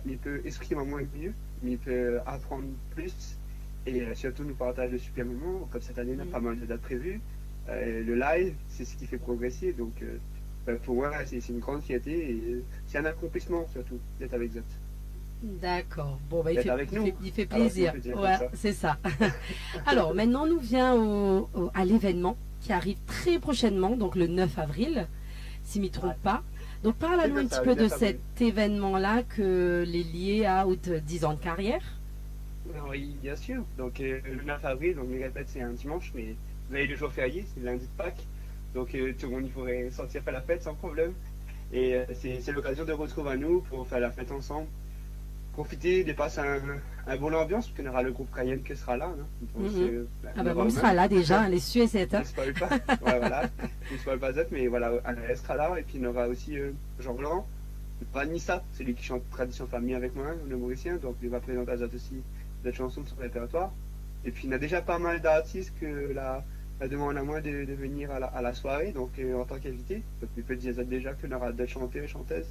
il peut exprimer moins mieux, mais il peut apprendre plus, et surtout nous partage de super moments, comme cette année on a pas mal de dates prévues. Le live, c'est ce qui fait progresser, donc pour moi c'est une grande fierté, et c'est un accomplissement surtout d'être avec Zot. D'accord. Bon, il fait Alors, plaisir. Ouais, c'est ça. Alors, maintenant, nous vient à l'événement qui arrive très prochainement, donc le 9 avril, si je ne m'y trompe pas. Donc, parle-nous un petit peu de cet événement-là que les liés à 10 ans de carrière. Oui, bien sûr. Donc, le 9 avril, donc, je répète, c'est un dimanche, mais vous avez le jour férié, c'est le lundi de Pâques. Donc, tout le monde, il pourrait sortir faire la fête sans problème. Et c'est l'occasion de retrouver à nous pour faire la fête ensemble. Profiter de passer un bon ambiance, parce qu'on aura le groupe Cayenne qui sera là. Donc, on sera là déjà, les Suez et on ne spoil pas. Ouais, voilà. On ne spoil pas Zot, mais voilà, elle sera là. Et puis on aura aussi Jean Blanc, Vanessa, celui qui chante Tradition Famille avec moi, le Mauricien. Donc il va présenter à Zot aussi des chansons de son répertoire. Et puis il y a déjà pas mal d'artistes que la demande à moi de venir à la soirée, donc en tant qu'invité. Donc il peut dire déjà qu'on aura des chanteurs et chanteuses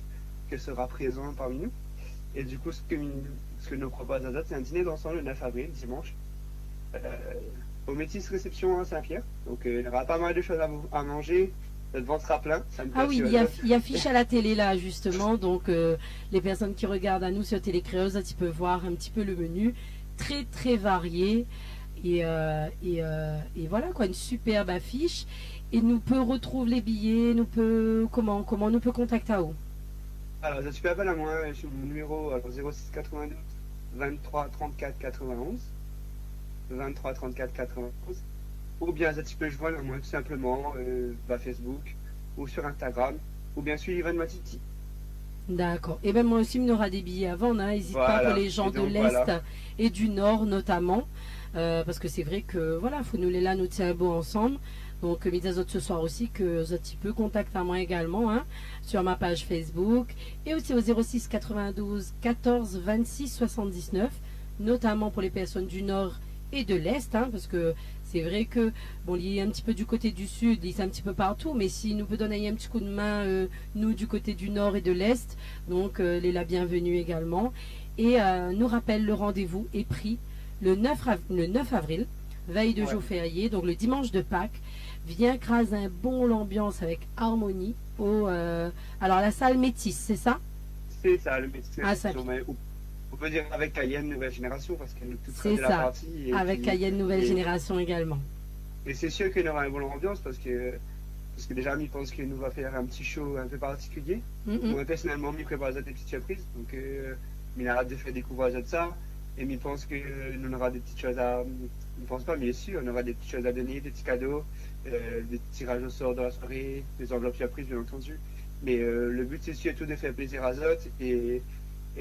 qui sera présent parmi nous. Et du coup, ce que nous propose Azad, c'est un dîner dansant le 9 avril, dimanche, au Métis Réception à Saint-Pierre. Donc il y aura pas mal de choses à manger, le ventre sera plein. Ah oui, il y a affiche à la télé là, justement. Donc les personnes qui regardent à nous sur Télécréole, ils peuvent voir un petit peu le menu, très très varié. Et voilà quoi, une superbe affiche. Et nous peut retrouver les billets, comment nous peut contacter à où? Alors, ça tu peux appeler à moi sur mon numéro 06 92 23 34 91. 23 34 91. Ou bien ça tu peux joindre à moi tout simplement Facebook ou sur Instagram. Ou bien sur Ivan Matiti. D'accord. Et bien moi aussi, il y aura des billets à vendre. N'hésite pas pour les gens de l'Est et du Nord notamment. Parce que c'est vrai que voilà, faut nous les là, nous tiens beau ensemble. Donc, mes autres ce soir aussi, que Zoti peut contacter à moi également, sur ma page Facebook, et aussi au 06 92 14 26 79, notamment pour les personnes du Nord et de l'Est, hein, parce que c'est vrai que bon, il est un petit peu du côté du Sud, il est un petit peu partout, mais s'il nous peut donner un petit coup de main, nous du côté du Nord et de l'Est, donc il est la bienvenue également. Et nous rappelle le rendez-vous est pris le 9 avril, veille de jour férié, donc le dimanche de Pâques. Viens craser un bon l'ambiance avec harmonie alors la salle Métis, c'est ça? C'est ça, le métier. Ah, ça- On peut dire avec Cayenne Nouvelle Génération, parce qu'elle est toute C'est de la ça, partie. Et avec puis- Cayenne Nouvelle et- Génération également. Et c'est sûr qu'il y aura une bonne ambiance, parce que déjà, je pense qu'il nous va faire un petit show un peu particulier. Mhm. Moi, personnellement, je prépare des petites surprises. Donc, il a hâte de faire découvrir de ça. Et je pense que nous aura des petites choses à. Je ne pense pas, mais bien sûr, on aura des petites choses à donner, des petits cadeaux, des tirages au sort de la soirée, des enveloppes surprises, bien entendu. Mais le but, c'est surtout de faire plaisir à Zot et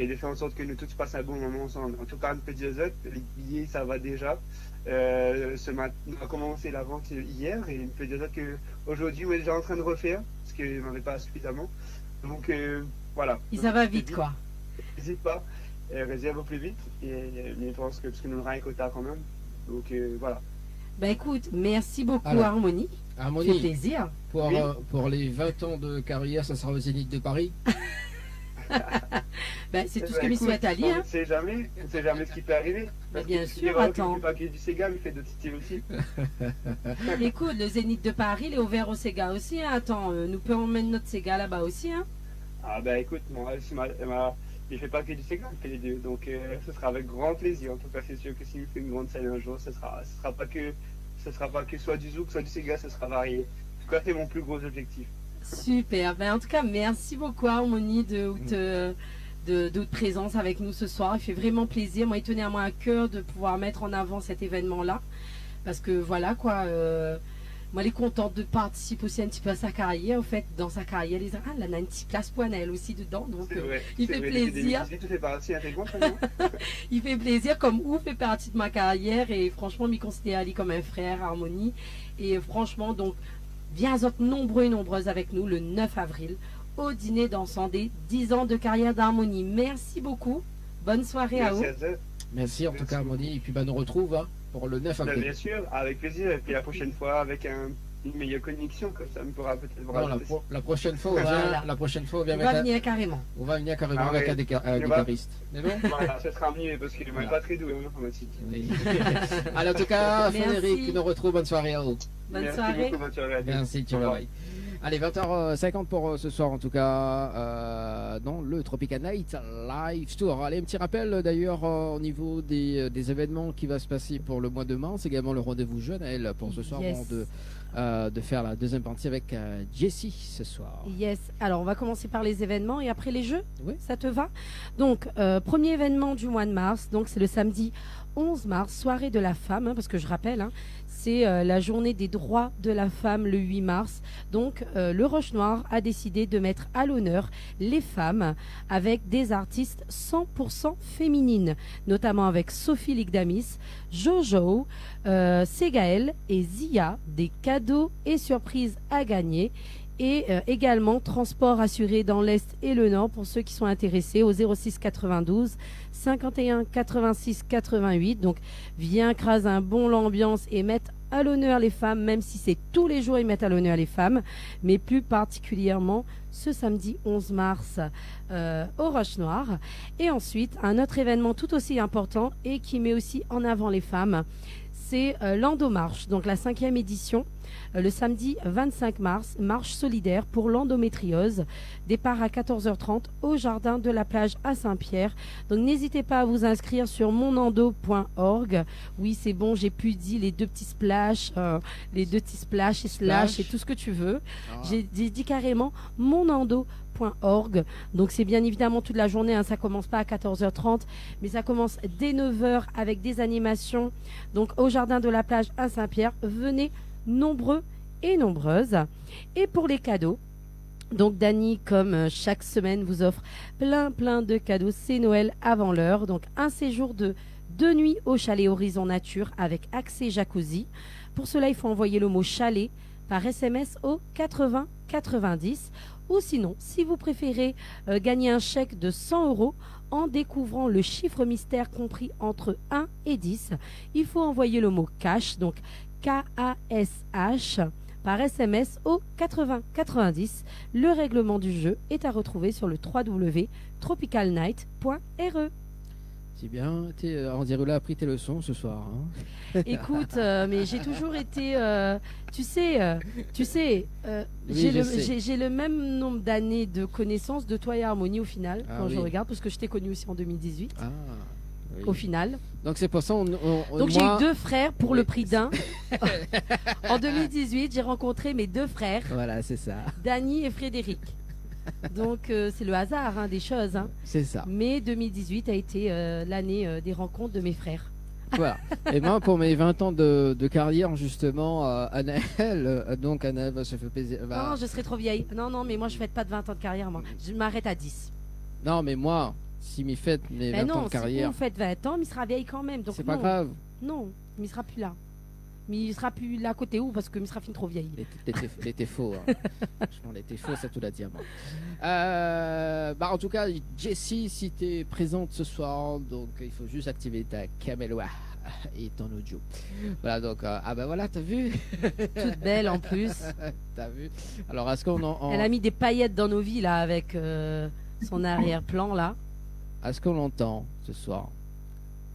de faire en sorte que nous tous passons un bon moment ensemble. En tout cas, on peut dire Zot, les billets, ça va déjà. Ce matin, on a commencé la vente hier et on peut dire Zot qu'aujourd'hui, on est déjà en train de refaire, parce qu'il n'y en avait pas suffisamment. Donc, voilà. Et ça va vite, quoi. N'hésite pas, réserve au plus vite. Et je pense que, parce que nous aurons un quota quand même. Donc, voilà. Bah écoute, merci beaucoup Alors, Harmonie. Ça fait Harmonie, plaisir. Oui. pour les 20 ans de carrière, ça sera au Zénith de Paris. Bah, c'est tout ce que Bah, lui écoute, souhaite Ali. On Hein. ne sait jamais ce qui peut arriver. Bah, bien Parce que sûr, tu verras attends. qu'il fait pas que du Sega, il fait d'autres styles aussi. Écoute, le Zénith de Paris, il est ouvert au Sega aussi. Hein. Attends, nous pouvons emmener notre Sega là-bas aussi. Hein. Ah bah écoute, moi, il fait pas que du Sega, il fait les deux. Donc ce sera avec grand plaisir. En tout cas, c'est sûr que s'il fait une grande scène un jour, ce sera pas que soit du Zouk, soit du Sega, ce sera varié. En tout cas, c'est mon plus gros objectif. Super. Ben, en tout cas, merci beaucoup Harmonie de votre présence avec nous ce soir. Il fait vraiment plaisir. Moi, il tenait à moi à cœur de pouvoir mettre en avant cet événement-là. Parce que voilà quoi. Moi, elle est contente de participer aussi un petit peu à sa carrière. Au fait, dans sa carrière, elle a une petite place pour elle aussi dedans. Donc, C'est vrai. il c'est fait vrai, plaisir. Tout fait partie intégrante, maintenant. Il fait plaisir comme où fait partie de ma carrière. Et franchement, je m'y considère Ali comme un frère, Harmonie. Et franchement, donc, viens autres nombreux et nombreuses avec nous le 9 avril au dîner dansant des 10 ans de carrière d'Harmonie. Merci beaucoup. Bonne soirée à vous. Merci à Zed. Merci en tout cas, Harmonie. Et puis, nous retrouve hein, pour le 9 Bah, avril. bien sûr, avec plaisir. Et puis la prochaine fois, avec une meilleure connexion, comme ça, on pourra peut-être Non, voir. la prochaine fois, on vient, Voilà. la prochaine fois, on vient On mettre va un- venir carrément. on va venir carrément Ah avec ouais. un On va- guitariste. C'est bon? Voilà, ce sera mieux parce qu'il n'est Voilà. pas très doué en informatique. Oui. Allez, en tout cas, Merci. Frédéric nous retrouve. Bonne soirée à vous. Bonne Merci soirée. beaucoup, bonne soirée à tous. Merci, tu Au revoir. vas. Allez, 20h50 pour ce soir en tout cas dans le Tropica Night Live Tour. Allez, un petit rappel d'ailleurs au niveau des événements qui va se passer pour le mois de mars, également le rendez-vous jeune elle pour ce soir Yes. avant de faire la deuxième partie avec Jessie ce soir. Yes. Alors, on va commencer par les événements et après les jeux. Oui. Ça te va? Donc, premier événement du mois de mars. Donc, c'est le samedi 11 mars, soirée de la femme, hein, parce que je rappelle, hein, c'est la journée des droits de la femme le 8 mars. Donc, le Roche Noir a décidé de mettre à l'honneur les femmes avec des artistes 100% féminines, notamment avec Sophie Ligdamis, Jojo, Segaël et Zia, des cadeaux et surprises à gagner. Et également transport assuré dans l'Est et le Nord pour ceux qui sont intéressés au 06 92 51 86 88. Donc viens crase un bon l'ambiance et mettre à l'honneur les femmes, même si c'est tous les jours ils mettent à l'honneur les femmes, mais plus particulièrement ce samedi 11 mars au Roche Noir. Et ensuite, un autre événement tout aussi important et qui met aussi en avant les femmes, c'est l'Endomarche, donc la 5e édition. Le samedi 25 mars, marche solidaire pour l'endométriose. Départ à 14h30 au jardin de la plage à Saint-Pierre. Donc n'hésitez pas à vous inscrire sur monendo.org. Oui, c'est bon, j'ai pu dire les deux petits splash et slash et tout ce que tu veux. Ah. J'ai dit carrément monendo.org. Donc c'est bien évidemment toute la journée, hein, ça commence pas à 14h30, mais ça commence dès 9h avec des animations. Donc au jardin de la plage à Saint-Pierre, venez nombreux et nombreuses. Et pour les cadeaux, donc Dany, comme chaque semaine, vous offre plein de cadeaux. C'est Noël avant l'heure. Donc un séjour de 2 nuits au chalet Horizon Nature avec accès jacuzzi. Pour cela, il faut envoyer le mot chalet par SMS au 80 90. Ou sinon, si vous préférez gagner un chèque de 100 €, En découvrant le chiffre mystère compris entre 1 et 10, il faut envoyer le mot cash, donc K-A-S-H, par SMS au 80 90. Le règlement du jeu est à retrouver sur le www.tropicalnight.re. C'est bien, on dirait là a pris tes leçons ce soir. Hein. Écoute, mais j'ai toujours été, tu sais, Oui, je sais. j'ai le même nombre d'années de connaissances de toi et Harmonie au final, Ah quand je oui. regarde, parce que je t'ai connu aussi en 2018, Ah, oui. au final. Donc c'est pour ça Donc j'ai moi- eu 2 frères pour Oui. le prix d'un. En 2018, j'ai rencontré mes 2 frères, Voilà, c'est ça. Dany et Frédéric. Donc c'est le hasard hein, des choses. Hein. C'est ça. Mais 2018 a été l'année des rencontres de mes frères. Voilà. Et moi, pour mes 20 ans de carrière, justement, Anaël, donc Anaël va se faire plaisir. Non, je serais trop vieille. Non, mais moi je fête pas de 20 ans de carrière, moi. Je m'arrête à 10. Non, mais moi, si m'y faites mes 20 Mais ans non, de si carrière, vous faites 20 ans, mais il sera vieille quand même. Donc c'est pas non. grave. Non, mais il sera plus là. Mais il sera plus là côté où parce que il sera fini trop vieille. Il était faux. Hein. Franchement, il était faux, ça tout l'a dit à moi. En tout cas, Jessie, si t'es présente ce soir, donc il faut juste activer ta caméra et ton audio. Voilà, donc, voilà, t'as vu? Toute belle en plus. T'as vu? Alors, est-ce qu'on Elle a mis des paillettes dans nos vies là avec son arrière-plan là. est-ce qu'on l'entend ce soir?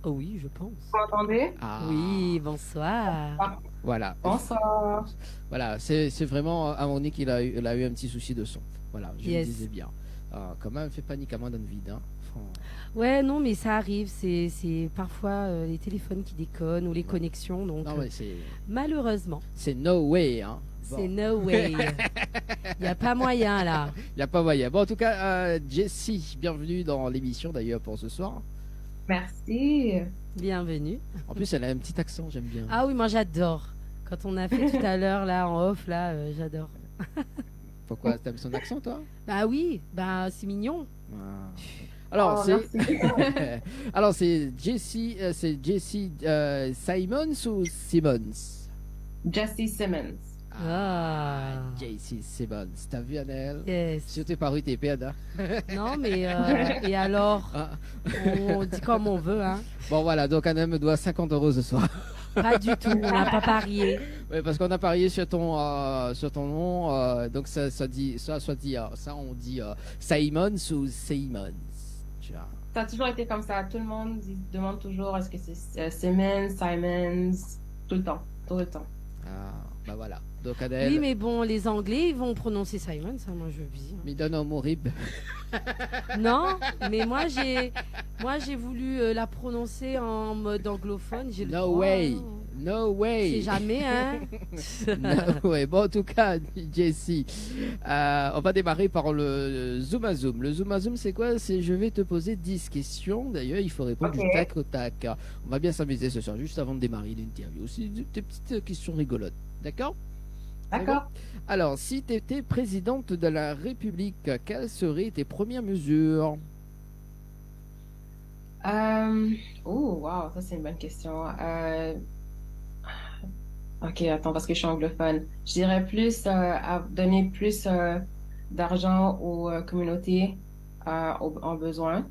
Oh oui, je pense. Vous m'entendez? Ah, Oui, bonsoir. voilà. Bonsoir. Voilà, c'est vraiment Harmonie qu'il a eu un petit souci de son. Voilà, je Yes. le disais bien. Quand même, fais pas niquement dans le vide. Hein. Ouais, non, mais ça arrive. C'est parfois les téléphones qui déconnent ou les connexions. Donc, Non, mais malheureusement, c'est no way. Hein. Bon. c'est no way. Il n'y a pas moyen là. Il n'y a pas moyen. Bon, en tout cas, Jessie, bienvenue dans l'émission d'ailleurs pour ce soir. Merci. Bienvenue. En plus, elle a un petit accent, j'aime bien. Ah oui, moi j'adore. Quand on a fait tout à l'heure là en off là, j'adore. Pourquoi t'aimes son accent, toi? Bah oui, bah c'est mignon. Ah. Alors, Oh, alors c'est Jessie, Simons ou Simmons? Jesse Simmons. Ah. Jessie Simmons. T'as vu, Annelle? Yes. Si t'es paru, t'es pède, hein? Non mais et alors, Ah. on dit comme on veut hein. Bon, voilà, donc Annelle me doit 50 € ce soir. Pas du tout, on n'a pas parié. Oui, parce qu'on a parié sur ton nom, donc ça on dit Simons ou Simons. Tu vois. Ça a toujours été comme ça. Tout le monde demande toujours est-ce que c'est Simmons, Simons, tout le temps. Ah, bah voilà. Donc Adèle, Oui mais bon, les Anglais ils vont prononcer Simon, ça moi je vis. me donne un mot rib. Non, mais moi j'ai voulu la prononcer en mode anglophone. J'ai le No droit, way. hein. No way. C'est jamais hein. No way. Bon, en tout cas, Jessie, on va démarrer par le Zoom à Zoom. Le Zoom à Zoom, c'est quoi? C'est je vais te poser 10 questions. D'ailleurs, il faut répondre Ok. du tac au tac. On va bien s'amuser ce soir, juste avant de démarrer l'interview. Aussi des petites questions rigolotes. D'accord? D'accord. Alors, si tu étais présidente de la République, quelles seraient tes premières mesures? Oh, wow, ça c'est une bonne question. Ok, attends, parce que je suis anglophone. Je dirais plus à donner plus d'argent aux communautés en besoin.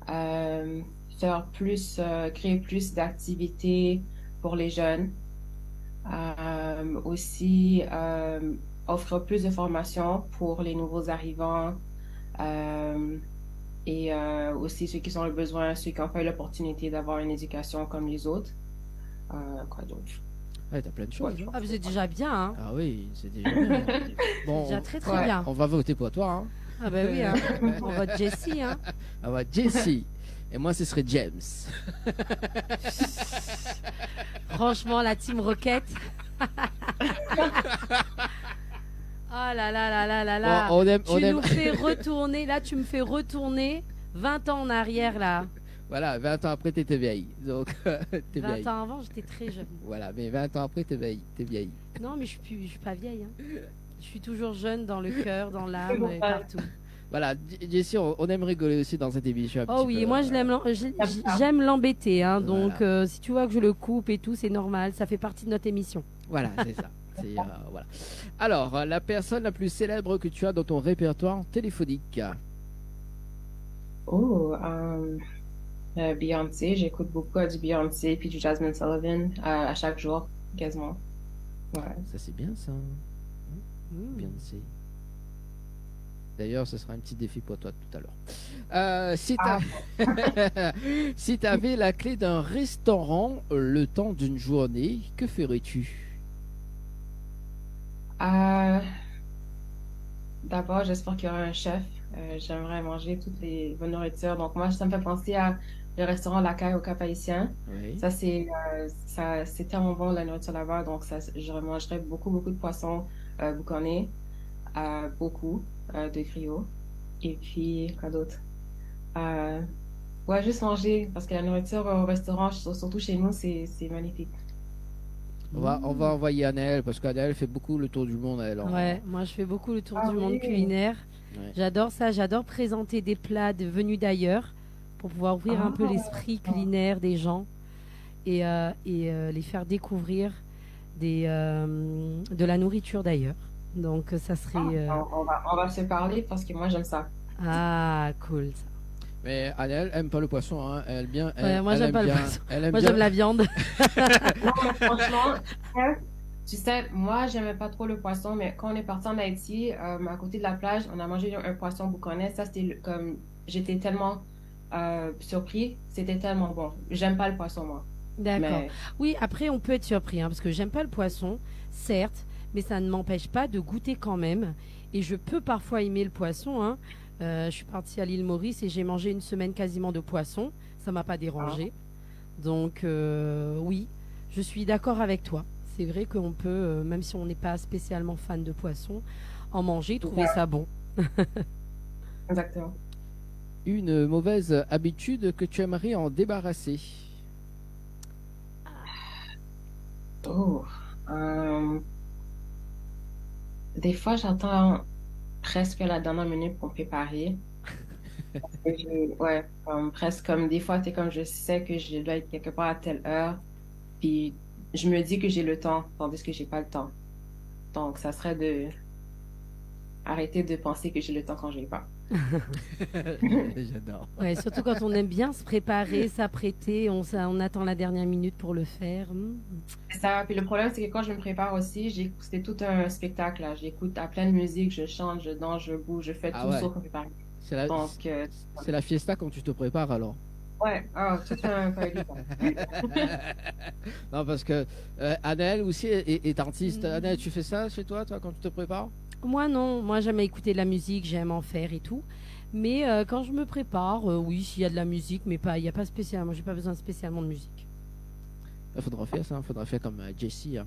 Faire plus, créer plus d'activités pour les jeunes. Aussi, offrir plus de formations pour les nouveaux arrivants. Et aussi ceux qui ont le besoin, ceux qui n'ont pas eu l'opportunité d'avoir une éducation comme les autres. Quoi d'autre? Ouais, t'as plein de choses. hein. Ah vous êtes déjà bien hein. Ah oui, c'est déjà bien. Bon, Déjà très Ouais. bien. on va voter pour toi. Hein. Ah bah oui hein. On vote Jessie hein. Ah ouais, Jessie. Et moi, ce serait James. Franchement la team Rocket. Oh là là là là là là. Bon, Tu nous fais retourner, là tu me fais retourner 20 ans en arrière là. Voilà, 20 ans après, t'étais vieille. Donc, t'es 20 vieille. ans avant j'étais très jeune. Voilà, mais 20 ans après, t'es vieille. T'es vieille. Non mais je suis pas vieille hein. Je suis toujours jeune dans le cœur, dans l'âme et partout. Voilà, Jessie, on aime rigoler aussi dans cette émission. un Oh petit oui, peu. moi j'aime l'embêter hein. Voilà. Donc si tu vois que je le coupe et tout, c'est normal, ça fait partie de notre émission. Voilà, c'est ça. Voilà. Alors, la personne la plus célèbre que tu as dans ton répertoire téléphonique? Oh, Beyoncé, j'écoute beaucoup du Beyoncé puis du Jasmine Sullivan à chaque jour, quasiment. Ouais. Ça, c'est bien, ça. Beyoncé. D'ailleurs, ce sera un petit défi pour toi tout à l'heure. Si tu avais la clé d'un restaurant le temps d'une journée, que ferais-tu? D'abord, j'espère qu'il y aura un chef. J'aimerais manger toutes les bonnes nourritures. Donc moi, ça me fait penser à le restaurant La Caille au Cap-Haïtien. Oui. C'est tellement bon la nourriture là-bas. Donc je mangerais beaucoup, beaucoup de poissons bouconnés, beaucoup de griots. Et puis, quoi d'autre? Ouais, juste manger, parce que la nourriture au restaurant, surtout chez nous, c'est magnifique. On va envoyer Annelle, parce qu'Annelle fait beaucoup le tour du monde, elle. Ouais, moi je fais beaucoup le tour du monde oui. culinaire. Ouais. J'adore ça, j'adore présenter des plats venus d'ailleurs pour pouvoir ouvrir un peu l'esprit culinaire des gens et les faire découvrir de la nourriture d'ailleurs. Donc ça serait... On va se parler parce que moi, j'aime ça. Ah, cool ça. Mais Annelle aime pas le poisson, hein. Elle aime bien. Ouais, moi j'aime pas le poisson. Elle aime Moi bien. j'aime la viande. Non, mais franchement, tu sais, moi, j'aimais pas trop le poisson, mais quand on est parti en Haïti, à côté de la plage, on a mangé un poisson bouconnet. Ça, c'était comme, j'étais tellement surpris, c'était tellement bon. J'aime pas le poisson, moi. D'accord. Mais Oui, après on peut être surpris, hein, parce que j'aime pas le poisson, certes, mais ça ne m'empêche pas de goûter quand même. Et je peux parfois aimer le poisson, hein. Je suis partie à l'île Maurice et j'ai mangé une semaine quasiment de poisson. Ça m'a pas dérangé. Donc oui, je suis d'accord avec toi. C'est vrai qu'on peut, même si on n'est pas spécialement fan de poisson, en manger, trouver ça bon. exactement. Une mauvaise habitude que tu aimerais en débarrasser. Oh. Des fois, j'attends presque la dernière minute pour me préparer. Ouais, presque comme des fois, c'est comme je sais que je dois être quelque part à telle heure, puis je me dis que j'ai le temps, tandis que j'ai pas le temps. Donc, ça serait de arrêter de penser que j'ai le temps quand je l'ai pas. J'adore. Ouais, surtout quand on aime bien se préparer, s'apprêter, on attend la dernière minute pour le faire. C'est ça. Puis le problème, c'est que quand je me prépare aussi, c'est tout un spectacle, là. J'écoute à plein de musique, je chante, je danse, je bouge, je fais Ah tout ouais. sauf me préparer. C'est la, Donc, c'est la fiesta quand tu te prépares alors. ouais, tout un party, quoi. Non, parce que Annelle aussi est artiste. Annelle, tu fais ça chez toi, quand tu te prépares? Moi non, moi j'aime écouter de la musique, j'aime en faire et tout. Mais quand je me prépare, oui, s'il y a de la musique, mais pas, il y a pas spécialement, j'ai pas besoin spécialement de musique. Il faudra faire ça, faudra faire comme Jessie, hein.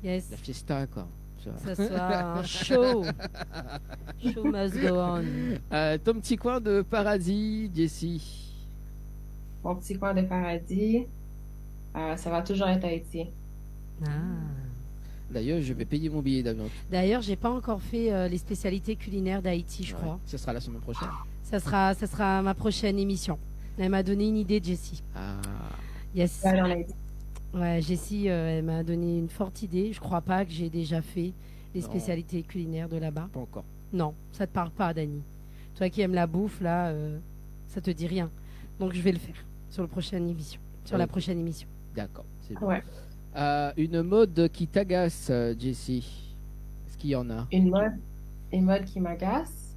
Yes, La fiesta, quoi. Tu vois. que ça soit un show. Show must go on. Ton petit coin de paradis, Jessie. Mon petit coin de paradis, ça va toujours être Haïti. Ah. D'ailleurs, je vais payer mon billet d'avion. D'ailleurs, j'ai pas encore fait les spécialités culinaires d'Haïti, je crois. Ce sera la semaine prochaine. Ça sera ma prochaine émission. Elle m'a donné une idée, Jessie. Ah. Yes. Aller en Haïti. Ouais, Jessie, elle m'a donné une forte idée. Je crois pas que j'ai déjà fait les Non. spécialités culinaires de là-bas. Pas encore. Non, ça te parle pas, Dani. Toi qui aimes la bouffe, là, ça te dit rien. Donc je vais le faire sur la prochaine émission. Ok. D'accord, c'est bon. Ouais. Une mode qui t'agace, Jessie. Est-ce qu'il y en a? Une mode qui m'agace.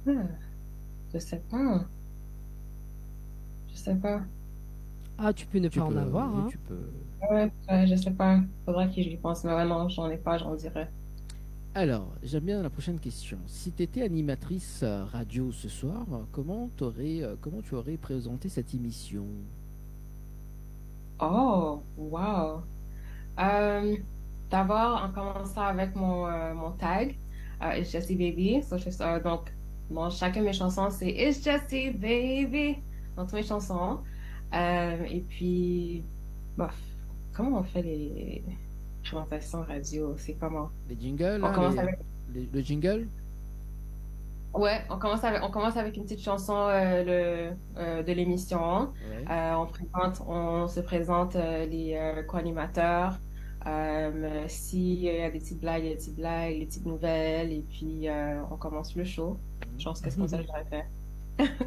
Je sais pas. Je sais pas. Ah, tu peux ne Tu pas en peux, avoir, oui, hein. tu peux. Ouais, je sais pas. Faudra que j'y pense. Mais ouais, non, j'en ai pas, j'en dirais. Alors, j'aime bien la prochaine question. Si tu étais animatrice radio ce soir, comment tu aurais présenté cette émission? Oh, wow. D'abord, en commençant avec mon tag, It's Jessie Baby. Donc, dans chacune de mes chansons, c'est It's Jessie Baby. Dans toutes mes chansons. Et puis, bof, comment on fait les présentations radio? C'est comment? Les jingles, On là, commence avec... le jingle? Ouais, on commence avec une petite chanson de l'émission. Ouais. On se présente les co-animateurs. S'il y a des petites blagues, il y a des petites blagues, des petites nouvelles, et puis on commence le show. Je pense que c'est comme ça que je l'aurais fait.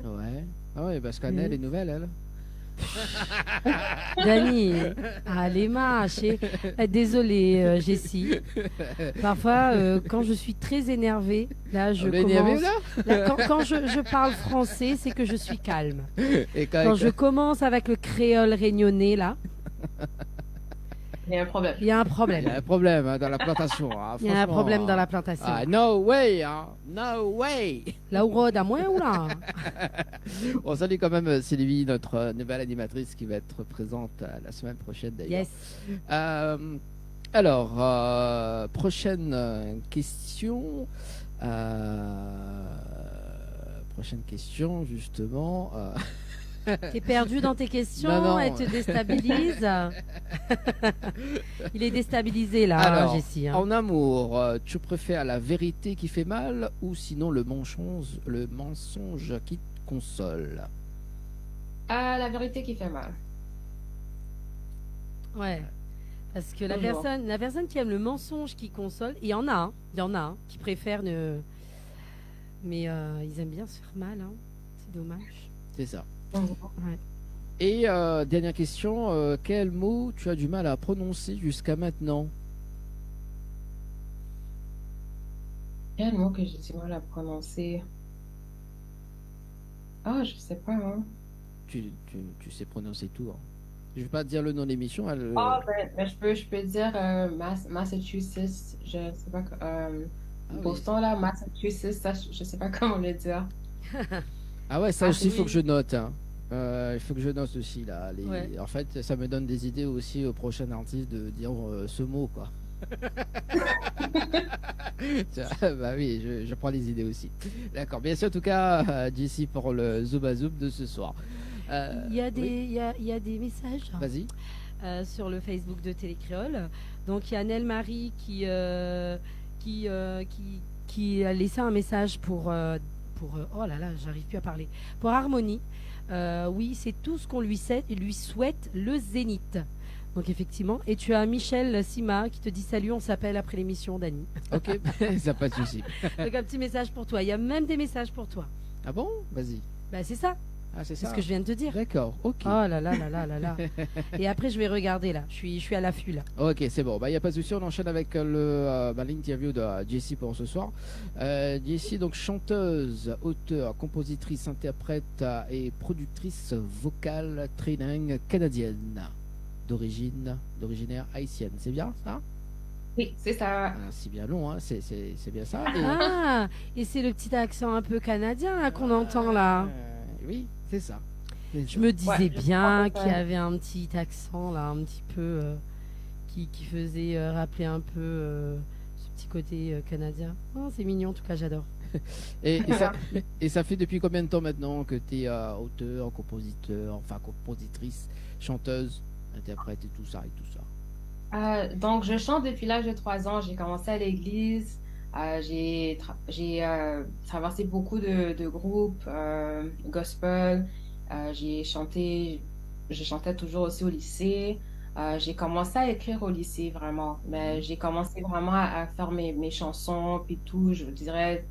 Ouais. Ah ouais, parce qu'Annelle est nouvelle, elle. Dani, allez, désolée, Jessie. Parfois, quand je suis très énervée, là, je On est énervé, commence. Là, quand je parle français, c'est que je suis calme. Et Quand je commence avec le créole réunionnais, là, Il y a un problème. il y a un il problème. y a un problème hein, dans la plantation. Hein, Il y a un franchement, problème hein. dans la plantation. Ah, no way, hein. No way. Là où rôde à moins ou là? On salue quand même Sylvie, notre nouvelle animatrice qui va être présente la semaine prochaine d'ailleurs. Yes. Alors, prochaine question. Prochaine question, justement. T'es perdu dans tes questions, Non. elle te déstabilise. Il est déstabilisé là, Alors, Jessie. Hein. en amour, tu préfères la vérité qui fait mal ou sinon le mensonge qui te console? La vérité qui fait mal. Ouais. Parce que la Toujours. personne qui aime le mensonge qui console, il y en a, qui préfèrent ne. Mais ils aiment bien se faire mal, hein. C'est dommage. C'est ça. Ouais. Et dernière question, quel mot tu as du mal à prononcer jusqu'à maintenant? Quel mot que j'ai du mal à prononcer? Ah, je sais pas, hein. Tu sais prononcer tout. Hein. Je vais pas te dire le nom de l'émission. Ah, ben, je peux dire Massachusetts, je sais pas, Boston, là, Massachusetts, ça, je sais pas comment le dire. Ah ouais, ça Ah, aussi, il faut oui. que je note. Hein. Il faut que je note aussi là. Ouais. En fait, ça me donne des idées aussi au prochain artiste de dire ce mot quoi. Tiens, bah oui, je prends les idées aussi. D'accord. Bien sûr, en tout cas, Jessie pour le Zouba Zoub de ce soir. Il y a oui, il y a des messages Vas-y. sur le Facebook de Télécréole. Donc il y a Nel Marie qui a laissé un message pour oh là là, j'arrive plus à parler. Pour Harmonie. Oui, c'est tout ce qu'on lui souhaite le zénith. Donc effectivement, et tu as Michel Sima qui te dit salut, on s'appelle après l'émission, Dani. Ok, ça pas de souci. Donc un petit message pour toi. Il y a même des messages pour toi. Ah bon? Vas-y. Bah c'est ça. Ah c'est C'est ça. ce que je viens de te dire. D'accord. Ok. Oh là là là là là là. Et après je vais regarder là. Je suis à l'affût là. Ok, c'est bon. Bah, il n'y a pas de souci. On enchaîne avec l'interview de Jessie pour ce soir. Jessie, donc chanteuse, auteure, compositrice, interprète et productrice vocale trilingue canadienne d'originaire haïtienne. C'est bien ça? Oui, c'est ça. Ah, c'est bien long, hein. C'est bien ça. Ah, et c'est le petit accent un peu canadien là qu'on entend là. Oui, c'est ça. Je me disais Ouais, bien je qu'il y avait un petit accent là, un petit peu qui faisait rappeler un peu ce petit côté canadien. Oh, c'est mignon, en tout cas, j'adore. Et ça fait depuis combien de temps maintenant que tu es auteur, compositeur, enfin compositrice, chanteuse, interprète et tout ça et tout ça? Donc, je chante depuis l'âge de 3 ans. J'ai commencé à l'église. J'ai traversé beaucoup de groupes gospel. Je chantais toujours aussi au lycée. J'ai commencé à écrire au lycée vraiment, mais j'ai commencé vraiment à faire mes chansons puis tout, je dirais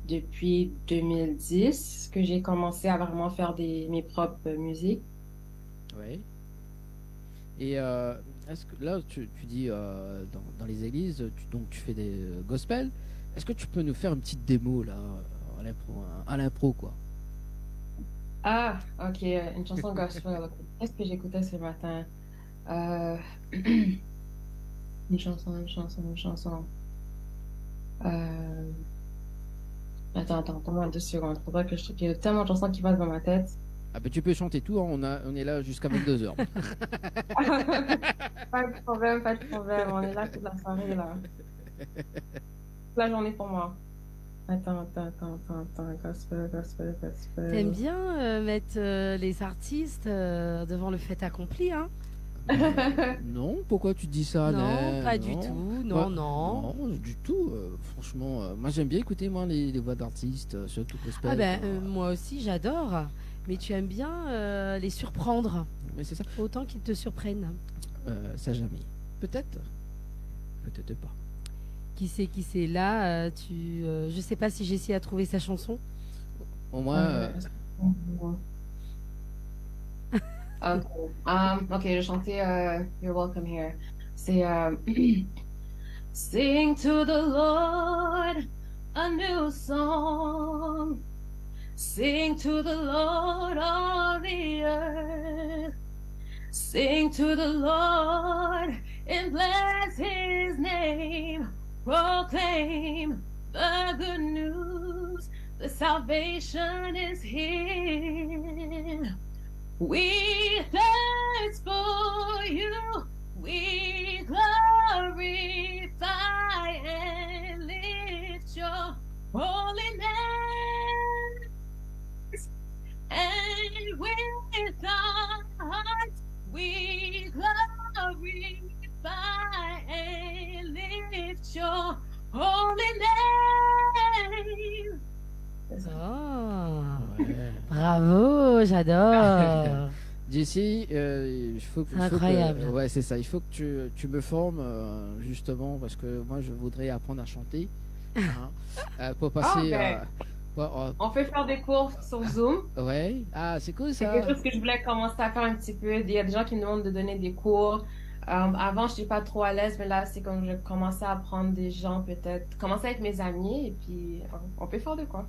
depuis 2010 que j'ai commencé à vraiment faire mes propres musiques. Oui. Et est-ce que là, tu dis dans les églises, donc tu fais des gospels. Est-ce que tu peux nous faire une petite démo là, à l'impro quoi? Ah, ok, une chanson gospel. Ok. Qu'est-ce que j'écoutais ce matin? Une chanson. Attends-moi 2 secondes. Faudrait que il y a tellement de chansons qui passent dans ma tête. Ah ben tu peux chanter tout, hein, on est là jusqu'à 22h. Pas de problème, pas de problème. On est là toute la soirée, là. Toute la journée pour moi. Attends. Gospel. T'aimes bien mettre les artistes devant le fait accompli, hein? Non, pourquoi tu dis ça? Non, pas du tout. Non. Non, du tout. Franchement, moi j'aime bien écouter les voix d'artistes, surtout gospel. Ah ben, moi aussi, j'adore. Mais tu aimes bien les surprendre. Mais c'est ça. Autant qu'ils te surprennent. Ça jamais. Peut-être. Peut-être pas. Qui c'est là je sais pas si Jessie a trouvé sa chanson. Au moins. Ok, je vais chanter You're Welcome Here. C'est Sing to the Lord a new song. Sing to the Lord all the earth. Sing to the Lord and bless his name. Proclaim the good news. The salvation is here. We thirst for you. We glorify and lift your holy name. And with our hearts we glorify and lift your holy name. Oh, Ouais. bravo, j'adore. Jessie, il faut que. Incroyable. Ouais, c'est ça. Il faut que tu me formes, justement, parce que moi, je voudrais apprendre à chanter. Hein, pour passer. On peut faire des cours sur Zoom. Ouais. Ah, c'est cool C'est ça. quelque chose que je voulais commencer à faire un petit peu. Il y a des gens qui me demandent de donner des cours. Avant, je n'étais pas trop à l'aise, mais là, c'est comme je commençais à apprendre des gens, peut-être. Commencer avec mes amis, et puis on peut faire de quoi.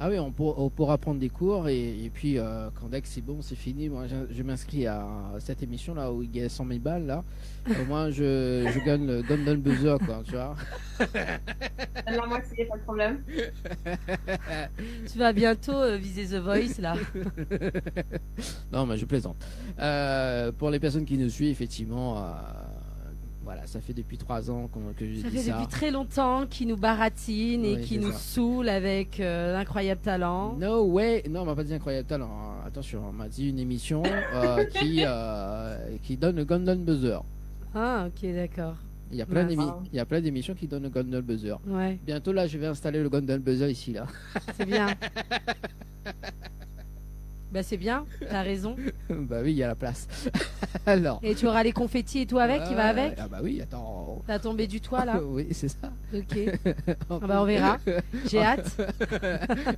Ah oui, on pourra prendre des cours et puis quand dès que c'est bon, c'est fini. Moi, je m'inscris à cette émission là où il y a 100 000 balles là. Au moins, je gagne le Golden Buzzer, quoi, tu vois. Donne la moitié, pas de problème. Tu vas bientôt viser The Voice là. Non, mais je plaisante. Pour les personnes qui nous suivent, effectivement, voilà, ça fait depuis 3 ans que je Ça dis fait ça. depuis très longtemps qu'il nous baratine et Oui, qui c'est nous ça. saoule avec l'incroyable talent. No way, non, on m'a pas dit incroyable talent. Hein. Attention, on m'a dit une émission qui donne le Golden Buzzer. Ah, ok, d'accord. Il y a plein Mince. il y a plein d'émissions qui donnent le Golden Buzzer. Ouais, Bientôt là, je vais installer le Golden Buzzer ici là. c'est bien. Bah c'est bien, t'as raison. Bah oui, il y a la place. Alors. Et tu auras les confettis et tout avec, qui va avec. Ah bah oui, attends. T'as tombé du toit là. Oui, c'est ça. Ok. Ah bah on verra. J'ai hâte.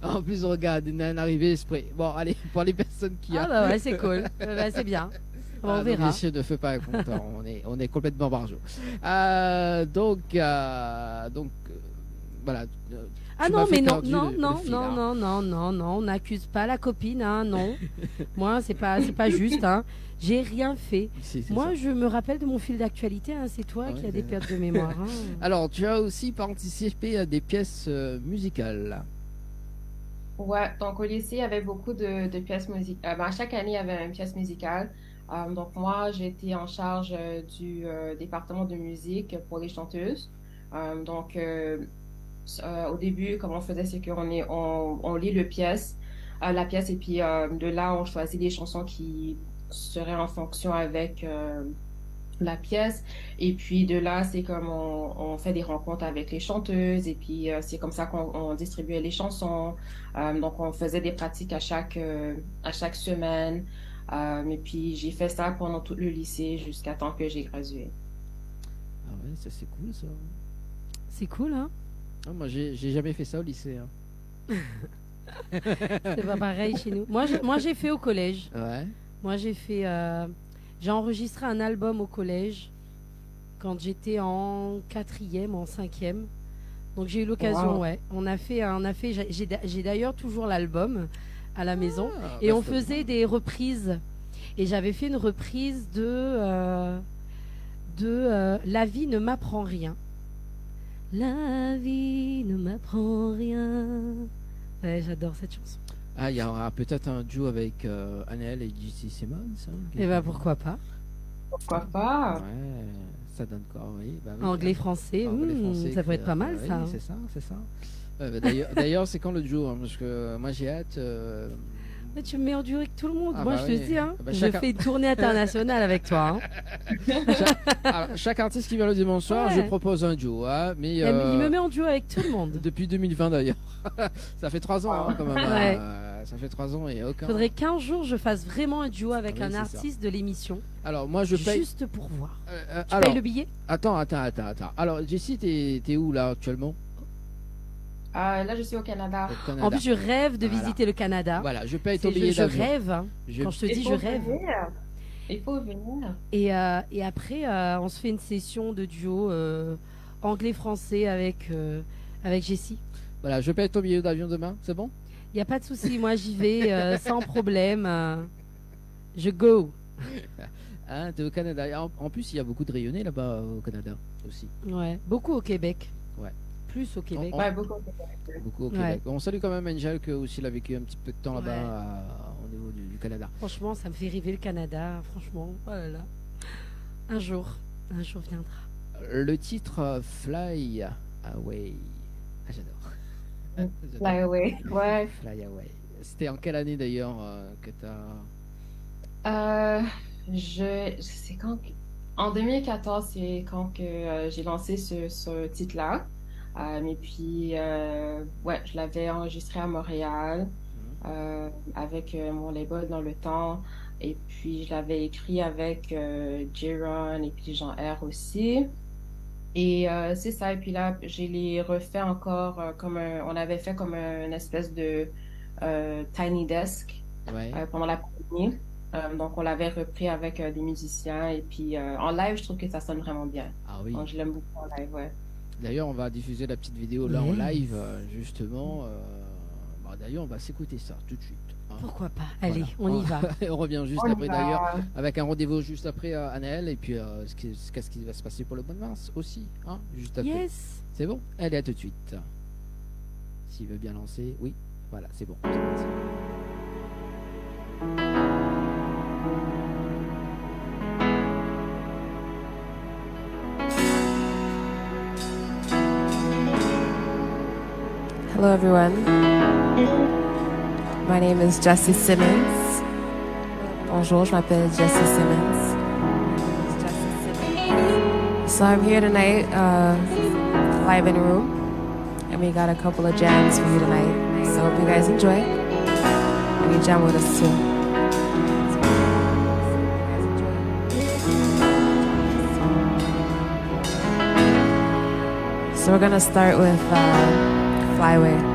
En plus, regarde, il y a un arrivé esprit. Bon, allez, pour les personnes qui Ah bah ouais, c'est cool. Bah c'est bien. On verra. Monsieur ne fait pas compte, hein, on est complètement barjot. Donc, voilà. Ah tu non, m'as fait mais non, perdu non, le non, fil, non, hein. non, on n'accuse pas la copine, hein, non. Moi, c'est pas juste, hein. J'ai rien fait. C'est Moi, ça. je me rappelle de mon fil d'actualité, hein, c'est toi Ouais, qui as des c'est- pertes de mémoire. Hein. Alors, tu as aussi participé à des pièces musicales. Ouais, donc au lycée, il y avait beaucoup de pièces musicales. À chaque année, il y avait une pièce musicale. Donc moi, j'étais en charge du département de musique pour les chanteuses. Au début, comment on faisait, c'est on lit la pièce, et puis de là, on choisit les chansons qui seraient en fonction avec la pièce. Et puis de là, c'est comme on fait des rencontres avec les chanteuses, et puis c'est comme ça qu'on distribuait les chansons. Donc on faisait des pratiques à chaque semaine. Et puis j'ai fait ça pendant tout le lycée jusqu'à temps que j'ai gradué. Ah ouais, ça c'est cool ça. C'est cool, hein. Ah, moi, j'ai jamais fait ça au lycée. Hein. C'est pas pareil chez nous. Moi, j'ai fait au collège. Ouais. Moi, j'ai enregistré un album au collège quand j'étais en 4e, en 5e. Donc j'ai eu l'occasion, Wow. ouais. J'ai d'ailleurs toujours l'album à la maison. Ah, Et bah, on c'est faisait des reprises. Et j'avais fait une reprise de La vie ne m'apprend rien. La vie ne m'apprend rien. Ouais, j'adore cette chanson. Ah, il y aura peut-être un duo avec Annelle et J.C. Simmons. Hein, Et bah pourquoi pas. Pourquoi pas? Ouais, ça donne quoi, oui. Bah, oui. Anglais-français, Anglais-français, ça pourrait être pas mal oui, ça. c'est ça, c'est ça. Bah, d'ailleurs, c'est quand le duo, hein, parce que moi j'ai hâte. Mais tu me mets en duo avec tout le monde. Ah Moi, bah je te oui. dis, hein, Bah, je chacun- fais une tournée internationale avec toi. Hein. Alors, chaque artiste qui vient le dimanche soir, Ouais. je propose un duo. Hein, mais, Il me met en duo avec tout le monde. depuis 2020 d'ailleurs. Ça fait 3 ans hein, quand même. Ouais. Ça fait 3 ans et aucun. Faudrait qu'un jour je fasse vraiment un duo avec Oui, un c'est artiste de l'émission. Alors moi je paye. Juste pour voir. Tu Alors, payes le billet? attends. Alors Jessie, t'es où là actuellement? Là, je suis au Canada. Au Canada. En plus, je rêve de Voilà. visiter le Canada. Voilà, je paye ton C'est- billet je d'avion. rêve. Hein. Quand je te dis, Il je faut rêve. venir. Il faut venir. Et après, on se fait une session de duo anglais-français avec Jessie. Voilà, je paye ton billet d'avion demain, c'est bon? Il n'y a pas de souci, moi j'y vais sans problème. Je go. Hein, t'es au Canada. Et en plus, il y a beaucoup de rayonnés là-bas au Canada aussi. Ouais, beaucoup au Québec. Ouais. Plus au Québec. On- Ouais, beaucoup. Beaucoup au Ouais. Québec. On salue quand même Angel, qui aussi il a vécu un petit peu de temps là-bas Ouais. au niveau du Canada. Franchement, ça me fait rêver le Canada. Franchement, oh là là. Un jour viendra. Le titre Fly Away. Ah, j'adore. J'adore. Fly away. Ouais. Fly Away. C'était en quelle année d'ailleurs que t'as. C'est quand en 2014, c'est quand que j'ai lancé ce titre-là. Et puis, ouais, je l'avais enregistré à Montréal avec mon label dans le temps. Et puis, je l'avais écrit avec J-Ron et puis Jean R aussi. Et c'est ça. Et puis là, je les refait encore on avait fait comme une espèce de Tiny Desk Ouais. pendant la pandémie. Donc, on l'avait repris avec des musiciens. Et puis, en live, je trouve que ça sonne vraiment bien. Ah oui. Donc, je l'aime beaucoup en live, ouais. D'ailleurs, on va diffuser la petite vidéo là en Yes. live, justement. D'ailleurs, on va s'écouter ça tout de suite. Hein. Pourquoi pas? Allez, Voilà. on y va. Et on revient juste On y après va. d'ailleurs, avec un rendez-vous juste après Anaël, et puis qu'est-ce qui va se passer pour le mois de mars aussi, hein, juste après. Yes. C'est bon? Allez, à tout de suite. S'il veut bien lancer, oui, voilà, c'est bon. C'est parti. Hello, everyone. My name is Jessie Simmons. Bonjour, je m'appelle Jessie Simmons. So I'm here tonight, live in a room, and we got a couple of jams for you tonight. So hope you guys enjoy, and you jam with us too. So we're gonna start with Flyway.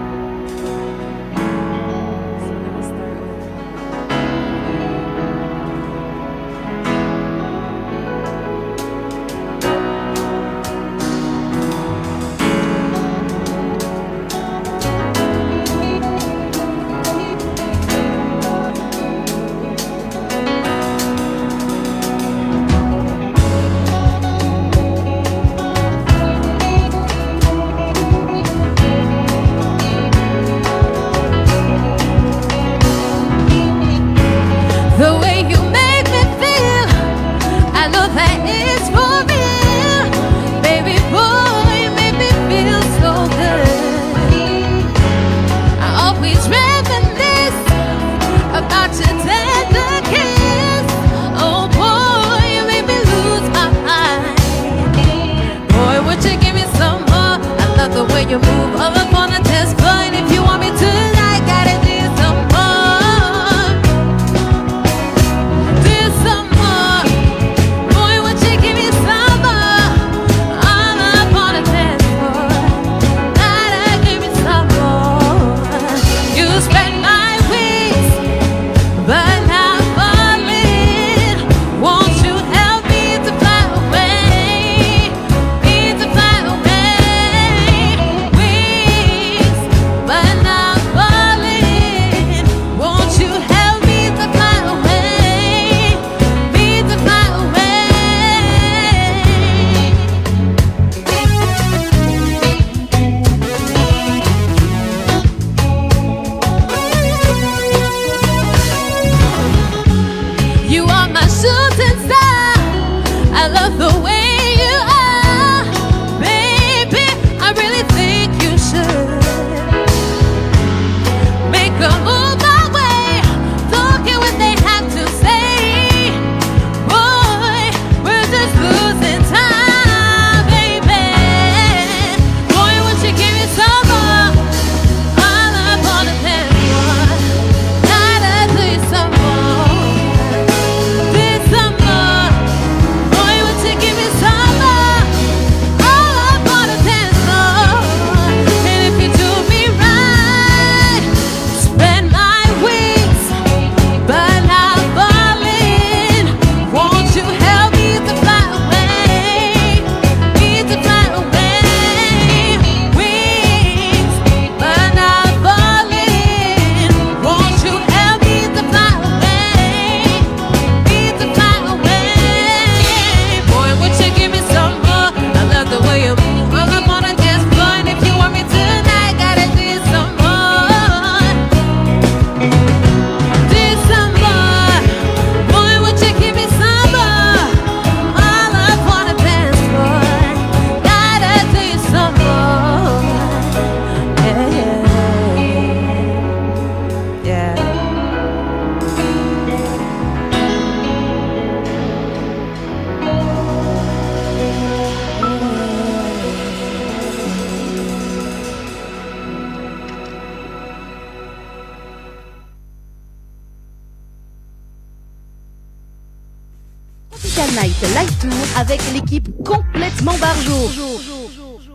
Tropical Night Live Tour avec l'équipe complètement barjo.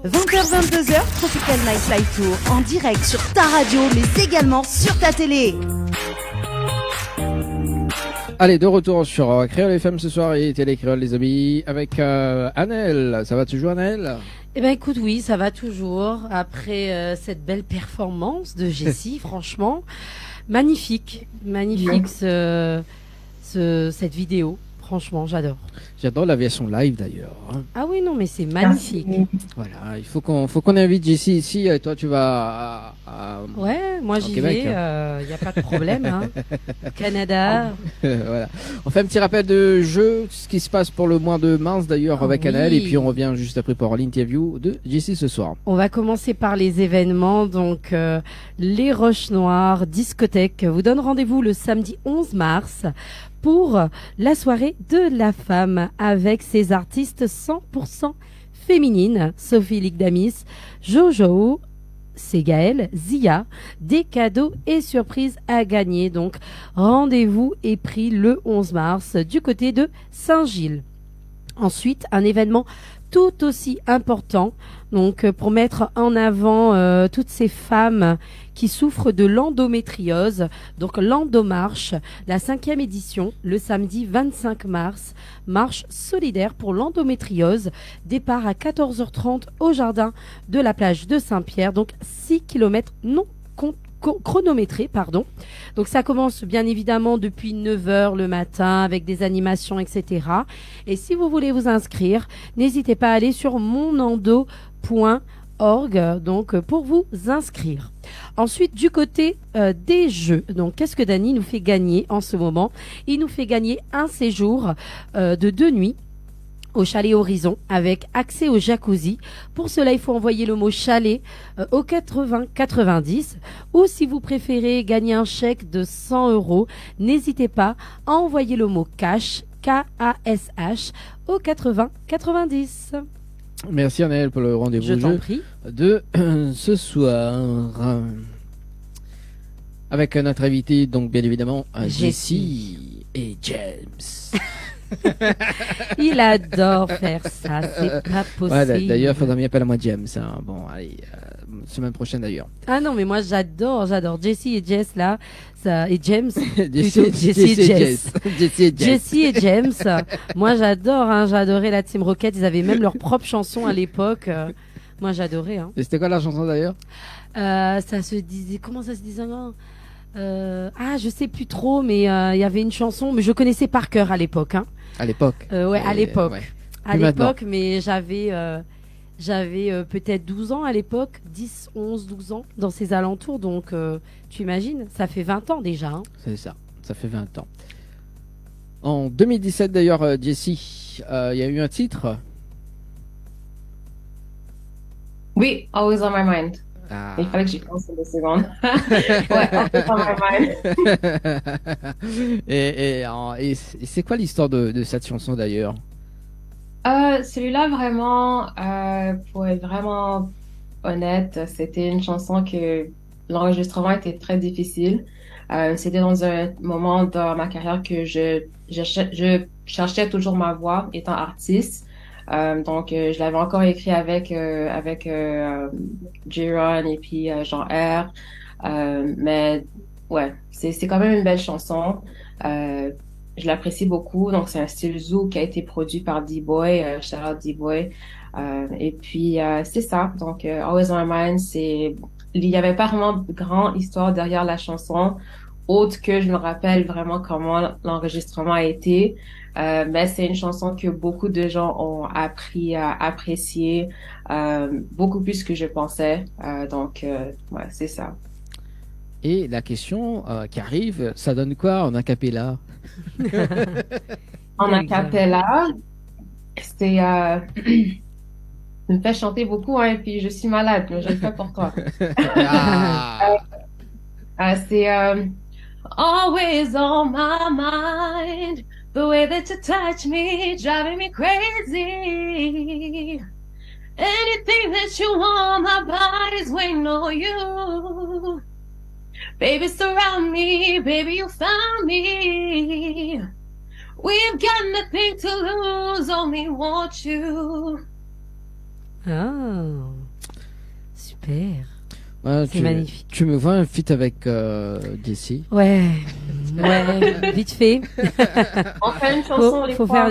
20h-22h, Tropical Night Live Tour en direct sur ta radio mais également sur ta télé. Allez, de retour sur Créole FM ce soir et Télé Créole les amis avec Annelle. Ça va toujours Annelle? Eh ben écoute, oui, ça va toujours. Après cette belle performance de Jessie, franchement, magnifique cette vidéo. Franchement, j'adore. J'adore la version live d'ailleurs. Hein. Ah oui, non, mais c'est magnifique. Voilà, il faut qu'on invite Jessie ici. Et toi, tu vas ouais, moi j'y Québec, vais. Il n'y a pas de problème. Hein. Canada. Voilà. On fait un petit rappel de jeu, ce qui se passe pour le mois de mars d'ailleurs avec Annelle. Et puis on revient juste après pour l'interview de Jessie ce soir. On va commencer par les événements. Donc, les Roches Noires discothèque vous donne rendez-vous le samedi 11 mars pour la soirée de la femme avec ses artistes 100% féminines, Sophie Ligdamis, Jojo, Ségaël, Zia, des cadeaux et surprises à gagner. Donc, rendez-vous est pris le 11 mars du côté de Saint-Gilles. Ensuite, un événement tout aussi important, donc pour mettre en avant toutes ces femmes qui souffrent de l'endométriose. Donc l'Endomarche, la 5e édition, le samedi 25 mars, marche solidaire pour l'endométriose, départ à 14h30 au jardin de la plage de Saint-Pierre, donc 6 km non chronométré, pardon. Donc ça commence bien évidemment depuis 9h le matin avec des animations, etc. Et si vous voulez vous inscrire, n'hésitez pas à aller sur monendo.org donc pour vous inscrire. Ensuite, du côté des jeux, donc qu'est-ce que Dany nous fait gagner en ce moment? Il nous fait gagner un séjour de 2 nuits au chalet Horizon avec accès au jacuzzi. Pour cela, il faut envoyer le mot chalet au 80 90 ou si vous préférez gagner un chèque de 100 €, n'hésitez pas à envoyer le mot cash, K-A-S-H au 80 90. Merci Annelle pour le rendez-vous Je t'en prie. De ce soir avec notre invité, donc bien évidemment Jessie et James. Il adore faire ça, c'est pas possible. Ouais, d'ailleurs, il faudra m'y appeler à moi James. Hein. Bon, allez, semaine prochaine d'ailleurs. Ah non, mais moi j'adore Jessie et Jess là, ça, et James. Jessie et James. Moi j'adore, hein, j'adorais la Team Rocket. Ils avaient même leur propre chanson à l'époque. Moi j'adorais. Hein. Et c'était quoi la chanson d'ailleurs? Ça se disait, comment ça se disait? Je sais plus trop, mais il y avait une chanson, mais je connaissais par cœur à l'époque. Hein. À l'époque. Ouais, à l'époque. Ouais. À l'époque, mais j'avais peut-être 12 ans à l'époque, 10, 11, 12 ans dans ces alentours. Donc, tu imagines, ça fait 20 ans déjà. Hein. C'est ça fait 20 ans. En 2017 d'ailleurs, Jessie, il y a eu un titre. Oui, Always on My Mind. Ah. Il fallait que j'y pense une seconde. Ouais, Always on My Mind. et c'est quoi l'histoire de cette chanson d'ailleurs? Celui-là, vraiment, pour être vraiment honnête, c'était une chanson que l'enregistrement était très difficile. C'était dans un moment dans ma carrière que je cherchais toujours ma voix étant artiste. Donc, je l'avais encore écrit avec J-Ron et puis Jean R. Mais ouais, c'est quand même une belle chanson. Je l'apprécie beaucoup. Donc, c'est un style zouk qui a été produit par D-Boy, shout out D-Boy. Et puis, c'est ça. Donc, Always on My Mind, il y avait pas vraiment de grande histoire derrière la chanson, autre que je me rappelle vraiment comment l'enregistrement a été. Mais c'est une chanson que beaucoup de gens ont appris à apprécier, beaucoup plus que je pensais. Donc, ouais, c'est ça. Et la question qui arrive, ça donne quoi en acapella? En acapella, c'est me fait chanter beaucoup, hein, et puis je suis malade, mais je le fais pour toi. C'est always on my mind, the way that you touch me, driving me crazy. Anything that you want, my body's waiting on you. Baby, surround me, baby, you found me. We've got nothing to lose, only want you. Ah, super. Ouais, C'est magnifique. Tu me vois un feat avec Jessie. Ouais, ouais, vite fait. On fait une chanson, les Faut trois.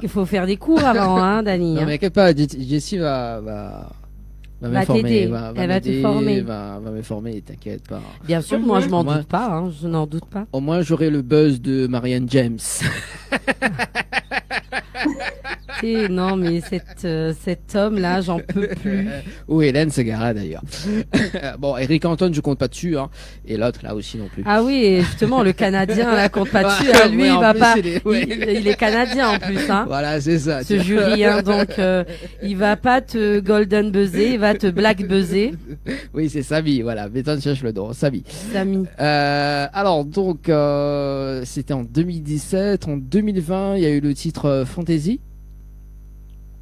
faut faire des cours avant, hein, Dani. Non, hein. mais inquiète pas, Jessie va m'informer, t'aider. va Elle va te m'aider, former. va m'informer, t'inquiète pas. Bien sûr, moi je m'en Au moins- doute pas, hein, je n'en doute pas. Au moins, j'aurai le buzz de Marianne James. Et non, mais cet homme-là, j'en peux plus. Ou Hélène Segara d'ailleurs. Bon, Eric Anton, je compte pas dessus, hein. Et l'autre là aussi non plus. Ah oui, et justement, le Canadien, là, compte pas dessus. Ouais, hein, lui, ouais, il en va plus, pas. ouais. Il est Canadien en plus, hein. Voilà, c'est ça. Ce jury, hein, donc il va pas te golden buzzer, il va te black buzzer. Oui, c'est Samy, voilà. Béton cherche le nom, Samy. Samy. Alors donc, c'était en 2017, en 2020, il y a eu le titre Fantasy.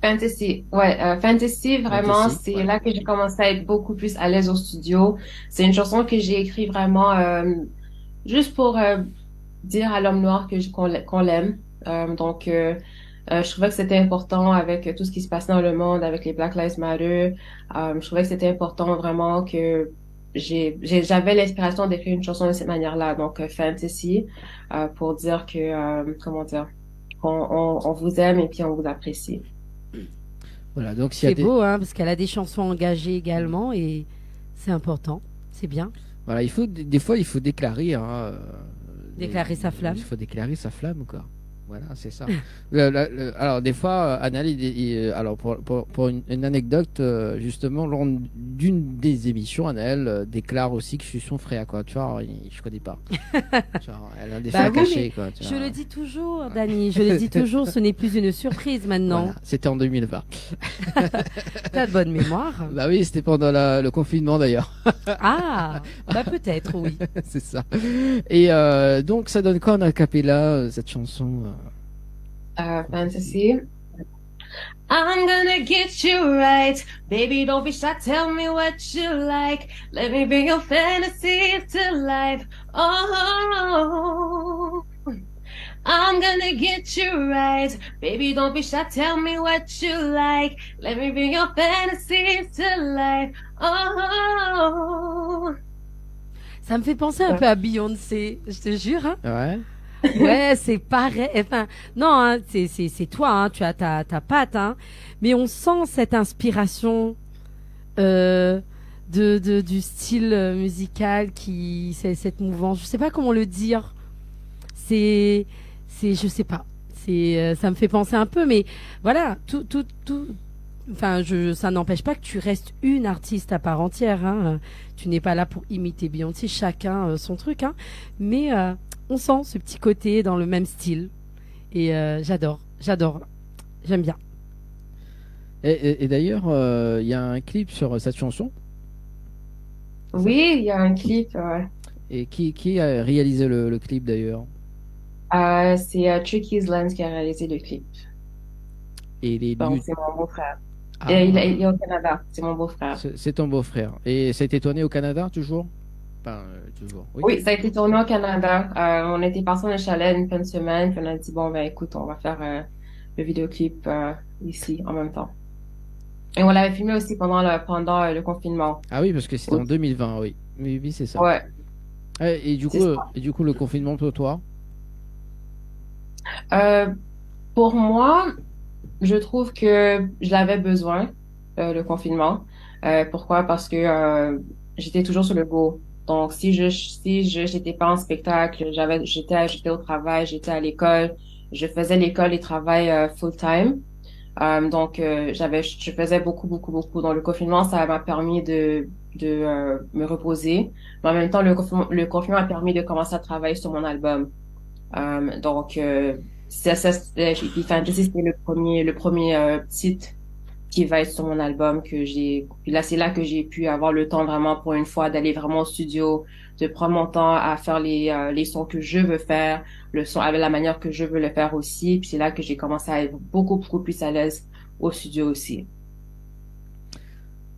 Fantasy, ouais, Fantasy, vraiment, Fantasy, c'est ouais. là que j'ai commencé à être beaucoup plus à l'aise au studio. C'est une chanson que j'ai écrite vraiment juste pour dire à l'homme noir qu'on l'aime. Je trouvais que c'était important avec tout ce qui se passe dans le monde, avec les Black Lives Matter. Je trouvais que c'était important vraiment que j'avais l'inspiration d'écrire une chanson de cette manière-là, donc Fantasy, pour dire que, comment dire, on vous aime et puis on vous apprécie. Voilà, donc s'il y a C'est beau, hein, parce qu'elle a des chansons engagées également et c'est important, c'est bien. Voilà, il faut des fois il faut déclarer. Hein, Déclarer sa flamme. Il faut déclarer sa flamme, quoi. Voilà, c'est ça. Alors des fois, Anal, alors pour une anecdote, justement, lors d'une des émissions, Anal déclare aussi que je suis son frère, quoi. Tu vois, je connais pas. Genre, elle a des Bah faits oui, cachés, mais quoi. Tu je vois. le dis toujours, Dani, je le dis toujours, ce n'est plus une surprise maintenant. Voilà, c'était en 2020. T'as de bonne mémoire. Bah oui, c'était pendant le confinement d'ailleurs. Ah, bah peut-être, oui. C'est ça. Et donc, ça donne quoi en a cappella, cette chanson Fantasy. I'm gonna get you right. Baby, don't be shy. Tell me what you like. Let me bring your fantasies to life. Oh, I'm gonna get you right. Baby, don't be shy. Tell me what you like. Let me bring your fantasies to life. Oh. Ça me fait penser un peu à Beyoncé, je te jure. Hein. Ouais. Ouais, c'est pareil. Enfin, non, hein, c'est toi, hein, tu as ta patte, hein, mais on sent cette inspiration du style musical c'est cette mouvance. Je sais pas comment le dire. Je sais pas. Ça me fait penser un peu, mais voilà, tout. Enfin, ça n'empêche pas que tu restes une artiste à part entière. Hein. Tu n'es pas là pour imiter Beyoncé, chacun son truc, hein. Mais on sent ce petit côté dans le même style. Et j'adore. J'aime bien. Et d'ailleurs, il y a un clip sur cette chanson. Oui, il y a un clip. Et qui a réalisé le clip d'ailleurs C'est Tricky's Lens qui a réalisé le clip. Et les Donc, c'est mon beau-frère. Ah. Il est au Canada, c'est mon beau-frère. C'est ton beau-frère. Et ça a été tourné au Canada toujours Enfin, toujours. Oui, ça a été tourné au Canada. On était partis dans le chalet une fin de semaine, puis on a dit, bon, ben écoute, on va faire le vidéoclip ici en même temps. Et on l'avait filmé aussi pendant le confinement. Ah oui, parce que c'était en 2020, oui. Oui, c'est ça. Ouais. Et du coup, le confinement pour toi Pour moi, je trouve que je l'avais besoin, le confinement. Pourquoi? Parce que j'étais toujours sur le go. Donc, si j'étais pas en spectacle, j'étais au travail, j'étais à l'école, je faisais l'école et travail full time. Donc, je faisais beaucoup. Dans le confinement, ça m'a permis de me reposer. Mais en même temps, le confinement a permis de commencer à travailler sur mon album. Donc, puis Fantasy, c'était le premier titre qui va être sur mon album puis là, c'est là que j'ai pu avoir le temps vraiment pour une fois d'aller vraiment au studio, de prendre mon temps à faire les sons que je veux faire, le son avec la manière que je veux le faire aussi. Puis c'est là que j'ai commencé à être beaucoup plus à l'aise au studio aussi.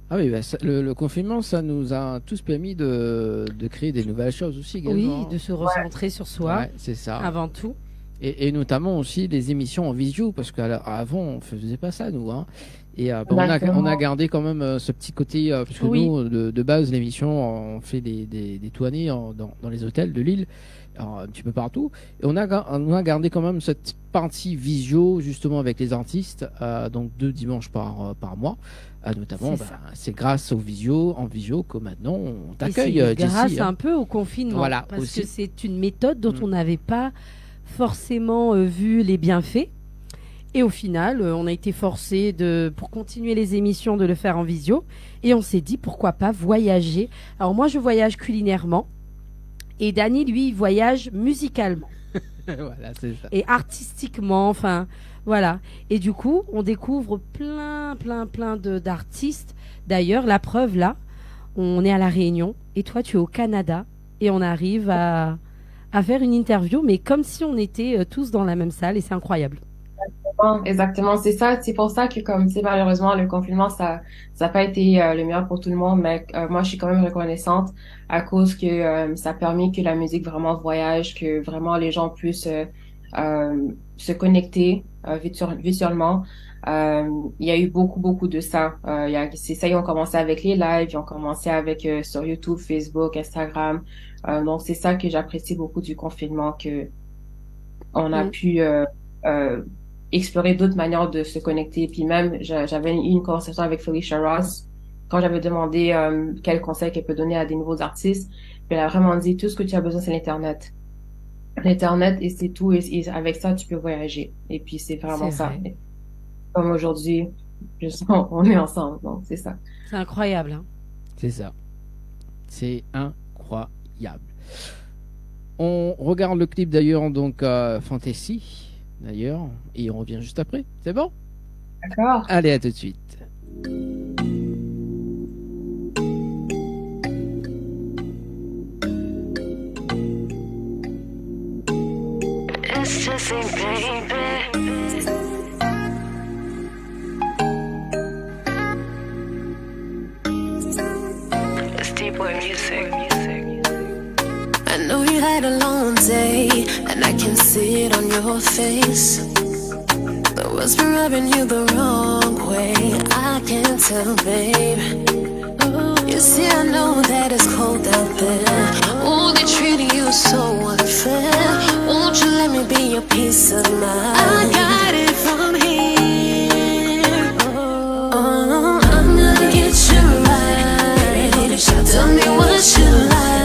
Ah oui, bah, le confinement, ça nous a tous permis de créer des nouvelles choses aussi également. Oui, de se recentrer sur soi. Ouais, c'est ça. Avant tout. Et notamment aussi les émissions en visio, parce qu'avant on faisait pas ça nous. Hein. Et bon, on a gardé quand même ce petit côté, parce que Oui. nous, de base, l'émission, on fait des tournées dans les hôtels de Lille, alors, un petit peu partout. Et on a gardé quand même cette partie visio, justement, avec les artistes, donc 2 dimanches par mois. Notamment, c'est grâce en visio que maintenant on t'accueille. Et c'est grâce Jessie, un peu au confinement. Voilà, parce aussi. que c'est une méthode dont on n'avait pas forcément vu les bienfaits. Et au final, on a été forcé pour continuer les émissions de le faire en visio. Et on s'est dit pourquoi pas voyager. Alors moi, je voyage culinairement. Et Dany, lui, il voyage musicalement. Voilà, c'est ça. Et artistiquement, enfin, voilà. Et du coup, on découvre plein d'artistes. D'ailleurs, la preuve, là, on est à La Réunion. Et toi, tu es au Canada. Et on arrive à faire une interview, mais comme si on était tous dans la même salle. Et c'est incroyable. Exactement, c'est ça. C'est pour ça que, comme c'est malheureusement le confinement, ça a pas été le meilleur pour tout le monde, mais moi je suis quand même reconnaissante à cause que ça a permis que la musique vraiment voyage, que vraiment les gens puissent se connecter virtuellement. Il y a eu beaucoup de ça. C'est ça, ils ont commencé avec les lives, ils ont commencé avec sur YouTube, Facebook, Instagram. Donc c'est ça que j'apprécie beaucoup du confinement, que on a pu explorer d'autres manières de se connecter. Puis même, j'avais eu une conversation avec Felicia Ross quand j'avais demandé quel conseil qu'elle peut donner à des nouveaux artistes. Puis elle a vraiment dit, tout ce que tu as besoin, c'est l'Internet. L'Internet, et c'est tout. Et avec ça, tu peux voyager. Et puis, c'est vraiment ça. Vrai. Comme aujourd'hui, on est ensemble. Donc, c'est ça. C'est incroyable. Hein. C'est ça. C'est incroyable. On regarde le clip d'ailleurs, donc Fantasy, d'ailleurs, et on revient juste après. C'est bon? D'accord. Allez, à tout de suite. It's just a baby. It's deep boy music. I know you had a long day, and I can see it on your face. The words been rubbing you the wrong way, I can tell, babe. You see, I know that it's cold out there. Oh, they're treating you so unfair. Won't you let me be your peace of mind? I got it from here. Oh, I'm gonna get you right. Tell me what you like.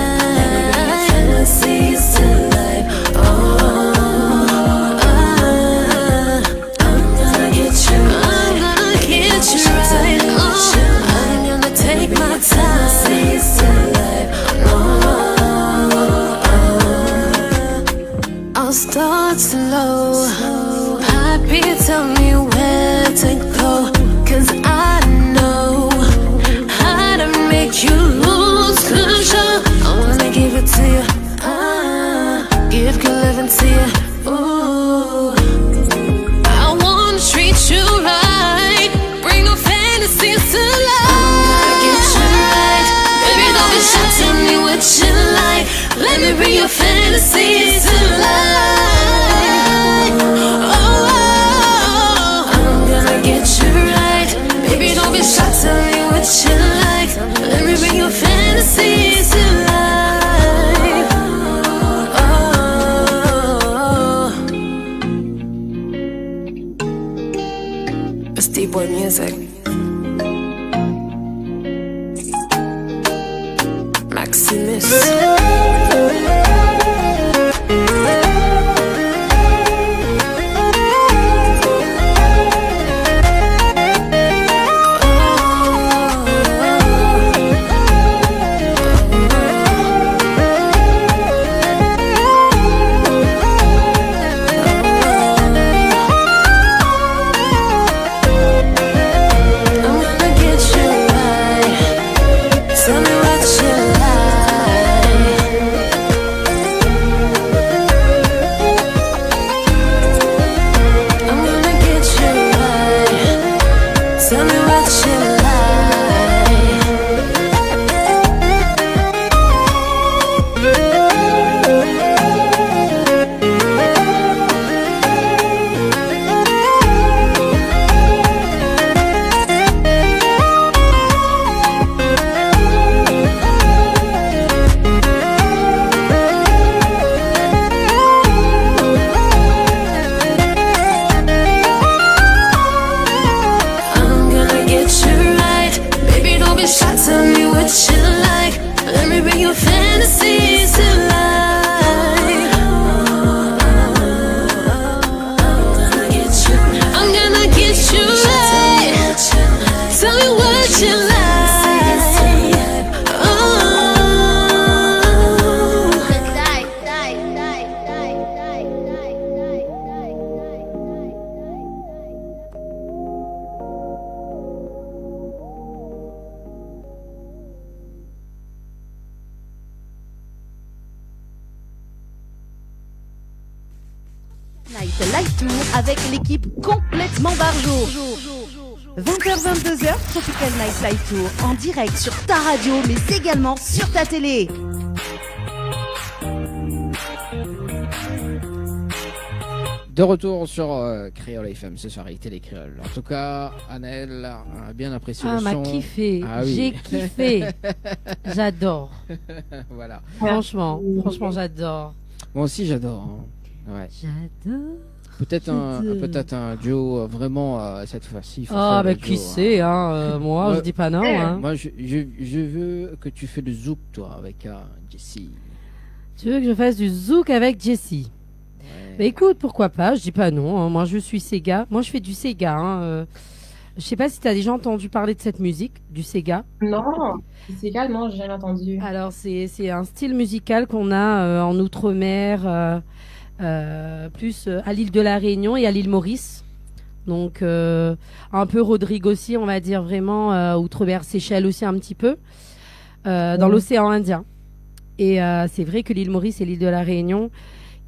Fantasies tonight. I'm gonna get you right. I'm gonna take my time. I'll start slow. Happy, tell me where to go. 'Cause I know how to make you lose control. I wanna give it to you. Give good living to you. Ooh. I wanna treat you right. Bring no fantasies to life. I'm gonna get you right. Baby, don't be shy, tell me what you like. Let me bring your fantasies to life. Oh, I'm gonna get you right. Baby, don't be shy, tell me what you like. Let me bring your fantasies to life. Oh, it's deep boy music. Maximus. I'm avec l'équipe complètement barjo. 20h-22h, Tropical Night Live Tour en direct sur ta radio mais également sur ta télé. De retour sur Créole FM ce soir avec Télé Créole. En tout cas, Annelle a bien apprécié le Ah, m'a son. kiffé. Ah oui. J'ai kiffé. J'adore. Voilà. Franchement, j'adore. Moi aussi, j'adore. Hein. Ouais. J'adore. Peut-être un duo vraiment cette fois-ci. il faut Ah, faire bah le qui duo, hein. sait, hein. Moi, je dis pas non. Hein. Moi, je veux que tu fais le zouk, toi, avec Jessie. Tu veux que je fasse du zouk avec Jessie? Bah écoute, pourquoi pas, je dis pas non. Hein. Moi, je suis Sega. Moi, je fais du Sega. Hein. Je sais pas si tu as déjà entendu parler de cette musique, du Sega. Non, c'est également, j'ai jamais entendu. Alors, c'est un style musical qu'on a en Outre-mer, plus à l'île de la Réunion et à l'île Maurice. Donc, un peu Rodrigue aussi, on va dire vraiment, Outre-mer, Seychelles aussi un petit peu, dans l'océan Indien. Et c'est vrai que l'île Maurice et l'île de la Réunion,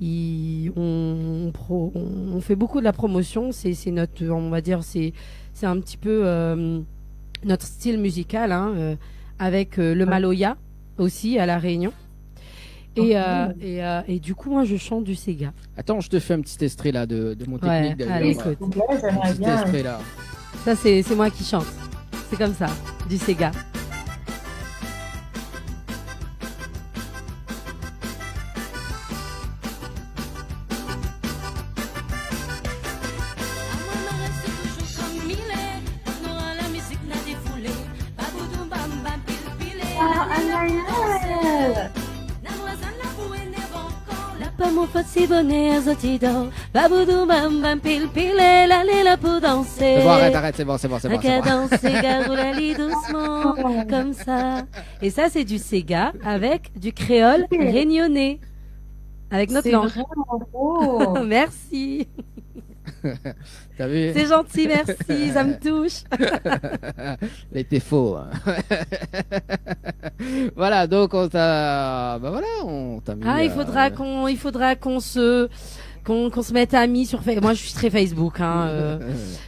on fait beaucoup de la promotion. C'est notre, on va dire, c'est un petit peu notre style musical, hein, avec le Maloya aussi à la Réunion. Et du coup, moi, je chante du Sega. Attends, je te fais un petit extrait là de mon technique. d'ailleurs. Allez, écoute. Un petit extrait là. Ça, c'est moi qui chante. C'est comme ça, du Sega. Pas mon pote si bonnet, zotido. Baboudou, bam, bam, pile, pile, la la pour danser. C'est bon, arrête, c'est bon. À danser, garou, la lit doucement, comme ça. Et ça, c'est du Sega avec du créole réunionnais. Avec notre langue. C'est vraiment beau. Merci. T'as vu? C'est gentil, merci, ça me touche. Il était faux. Hein. Voilà, donc on t'a, bah voilà, on t'a mis. Ah, il faudra qu'on se mette amis sur Facebook. Moi, je suis très Facebook. Hein,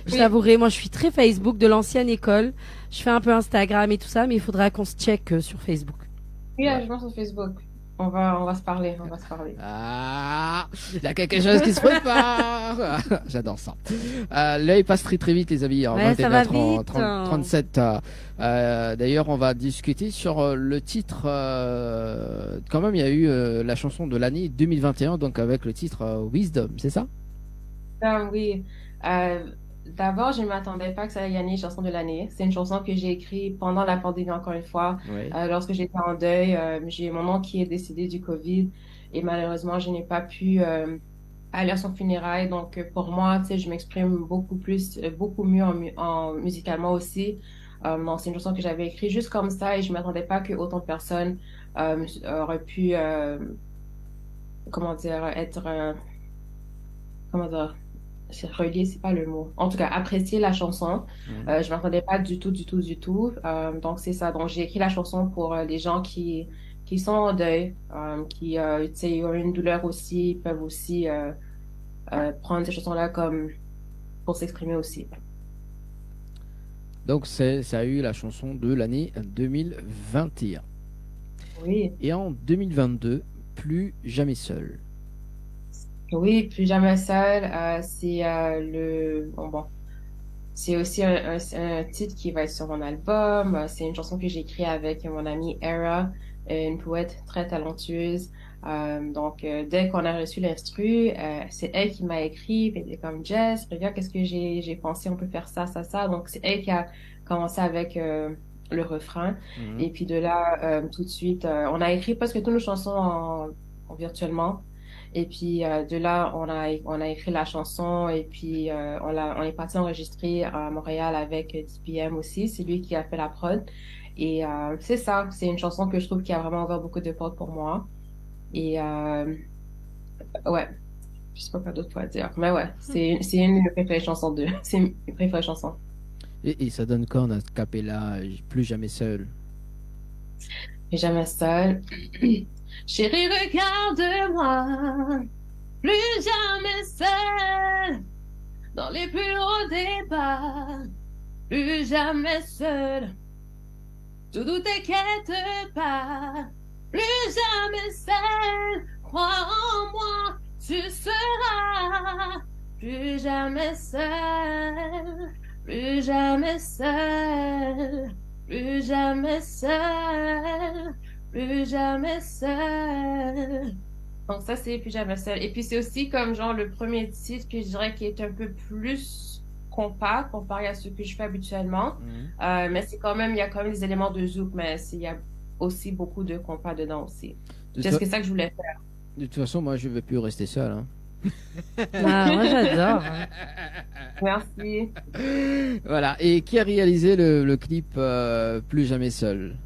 je t'avouerai, moi, je suis très Facebook de l'ancienne école. Je fais un peu Instagram et tout ça, mais il faudra qu'on se check sur Facebook. Oui, je pense sur Facebook. On va se parler, Ah, il y a quelque chose qui se prépare. J'adore ça. L'œil passe très vite, les amis. Ouais, ça va vite. 37. D'ailleurs, on va discuter sur le titre. Quand même, il y a eu la chanson de l'année 2021, donc avec le titre Wisdom, c'est ça? Oui. D'abord, je ne m'attendais pas que ça allait gagner chanson de l'année. C'est une chanson que j'ai écrite pendant la pandémie, encore une fois, lorsque j'étais en deuil. J'ai mon oncle qui est décédé du Covid et malheureusement, je n'ai pas pu aller à son funérail. Donc, pour moi, tu sais, je m'exprime beaucoup mieux musicalement aussi. Donc, c'est une chanson que j'avais écrite juste comme ça et je ne m'attendais pas que autant de personnes auraient pu, relier, c'est pas le mot. En tout cas, apprécier la chanson. Je m'attendais pas du tout. Donc, c'est ça. Donc, j'ai écrit la chanson pour les gens qui sont en deuil, qui tu sais, ont une douleur aussi, peuvent aussi prendre ces chansons-là comme pour s'exprimer aussi. Donc, ça a eu la chanson de l'année 2021. Oui. Et en 2022, Plus jamais seul. Oui, Plus jamais seul. C'est c'est aussi un titre qui va être sur mon album. C'est une chanson que j'ai écrite avec mon amie Era, une poète très talentueuse. Donc, dès qu'on a reçu l'instru, c'est elle qui m'a écrit. Elle était comme Jess, regarde qu'est-ce que j'ai pensé, on peut faire ça, ça, ça. Donc, c'est elle qui a commencé avec le refrain. Et puis de là, tout de suite, on a écrit presque toutes nos chansons en virtuellement. Et puis de là, on a écrit la chanson et puis on est parti enregistrer à Montréal avec DPM aussi. C'est lui qui a fait la prod. Et c'est ça, c'est une chanson que je trouve qui a vraiment ouvert beaucoup de portes pour moi. Et ouais, je sais pas quoi d'autre pour dire. Mais ouais, c'est une de mes préférées chansons d'eux. C'est une préférée chanson. Et ça donne quoi, on a cappella Plus jamais seul? Plus jamais seul. Chérie, regarde-moi. plus jamais seul dans les plus hauts débats, plus jamais seul. Tout t'inquiète pas, plus jamais seul. Crois en moi, tu seras plus jamais seul, plus jamais seul, plus jamais seul, plus jamais seul. Donc ça, c'est plus jamais seul. Et puis c'est aussi comme genre le premier titre que je dirais qui est un peu plus compact comparé à ce que je fais habituellement. Mais c'est quand même, il y a quand même des éléments de zouk, mais il y a aussi beaucoup de compas dedans aussi. C'est ça que je voulais faire. De toute façon, moi, je ne vais plus rester seul. Hein. Moi, j'adore. Merci. Voilà. Et qui a réalisé le clip Plus jamais seul?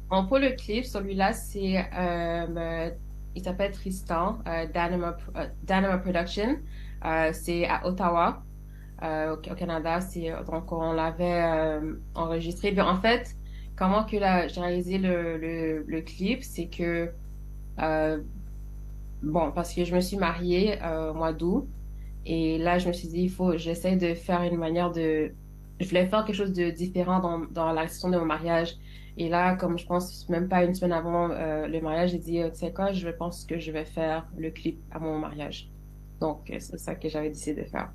Bon, pour le clip, celui-là, c'est il s'appelle Tristan, Danima Production. C'est à Ottawa, au Canada. Donc, on l'avait enregistré. Puis, en fait, comment que j'ai réalisé le clip, c'est que bon, parce que je me suis mariée au mois d'août, et là, je me suis dit, j'essaie de faire une manière je voulais faire quelque chose de différent dans la question de mon mariage. Et là, comme je pense même pas une semaine avant le mariage, j'ai dit, tu sais quoi, je pense que je vais faire le clip à mon mariage. Donc, c'est ça que j'avais décidé de faire.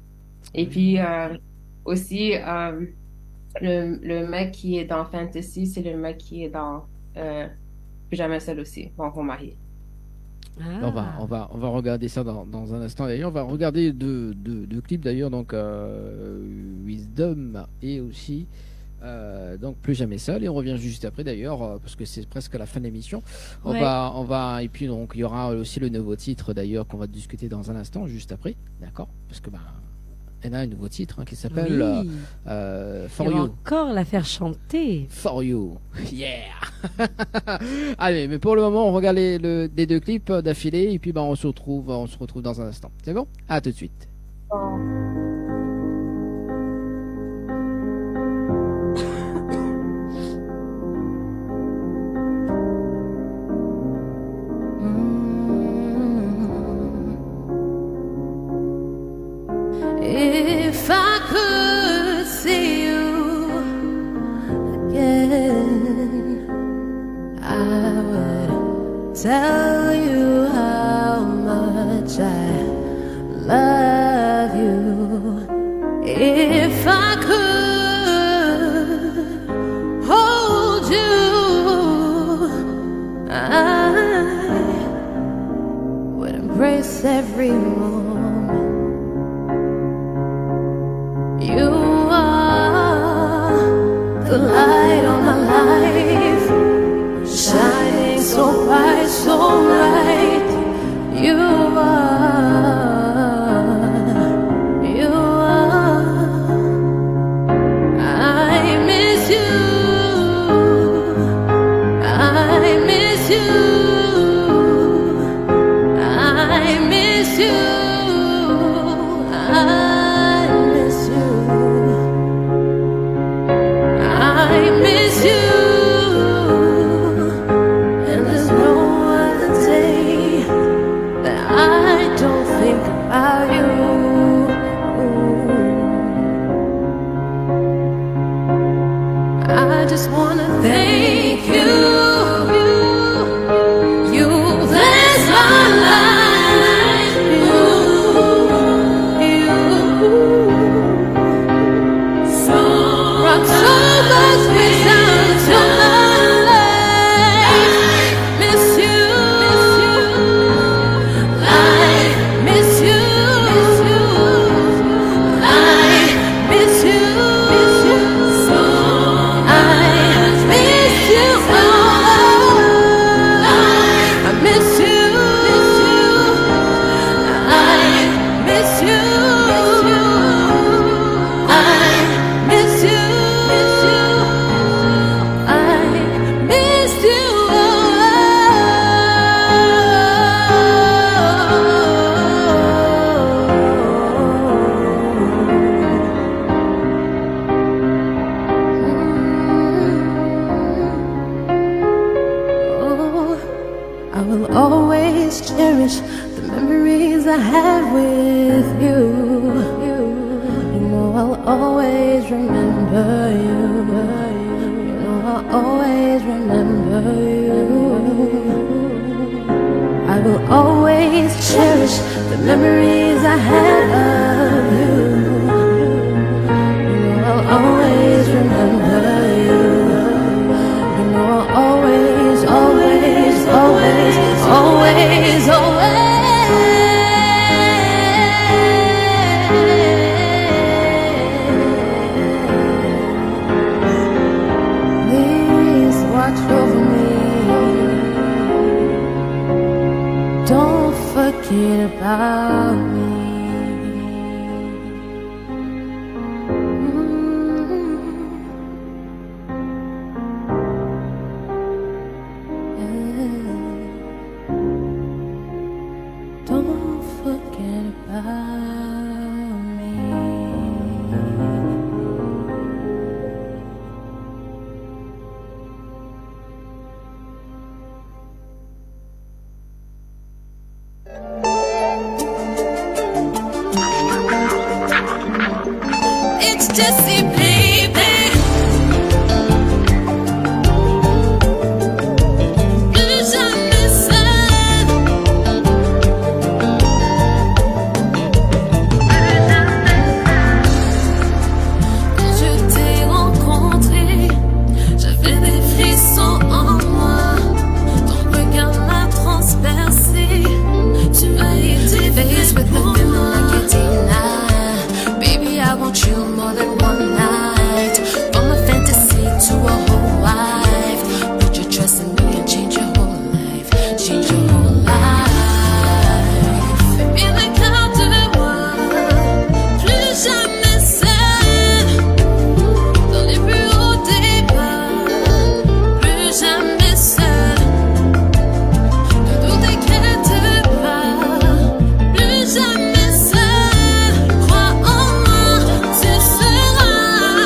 Et puis, aussi, le mec qui est dans Fantasy, c'est le mec qui est dans Plus jamais seul aussi, mon mari. On va regarder ça dans un instant. D'ailleurs, on va regarder deux clips d'ailleurs, donc Wisdom et aussi donc Plus jamais seul, et on revient juste après d'ailleurs parce que c'est presque la fin de l'émission. On va et puis donc il y aura aussi le nouveau titre d'ailleurs qu'on va discuter dans un instant juste après, d'accord, parce que elle a un nouveau titre qui s'appelle For Il va You. encore la faire chanter. For You, yeah. Allez, mais pour le moment on regarde les deux clips d'affilée et puis on se retrouve dans un instant. C'est bon? À tout de suite. If I could see you again, I would tell you how much I love you. If I could hold you, I would embrace every moment. You are the light on my life, shining so bright, so bright. You are. I miss you. I miss you. I miss you. I miss you, and there's no other day that I don't think about you. I just wanna thank you. You bless my life. You brought so much wisdom to my life. Miss you. I miss you. I miss you. I miss you. remember you. You know I'll always remember you. I will always cherish the memories I have of you. You know I'll always remember you. You know I'll always, always, always, always, always. Watch over me. Don't forget about me. Don't forget about me. It's Jessie, baby. Plus jamais seul. Quand je t'ai rencontré, j'avais des frissons en moi. Ton regard m'a transpercé. Tu as été faced with the feeling like a deny. Baby, I want you more than one night. From a fantasy to a whole life. Put your trust in me and change your whole life. Change your whole life. Et regarde-moi, plus jamais seul. Dans les plus hauts débats, plus jamais seul. Ne t'inquiète pas, plus jamais seul. Crois en moi, tu seras.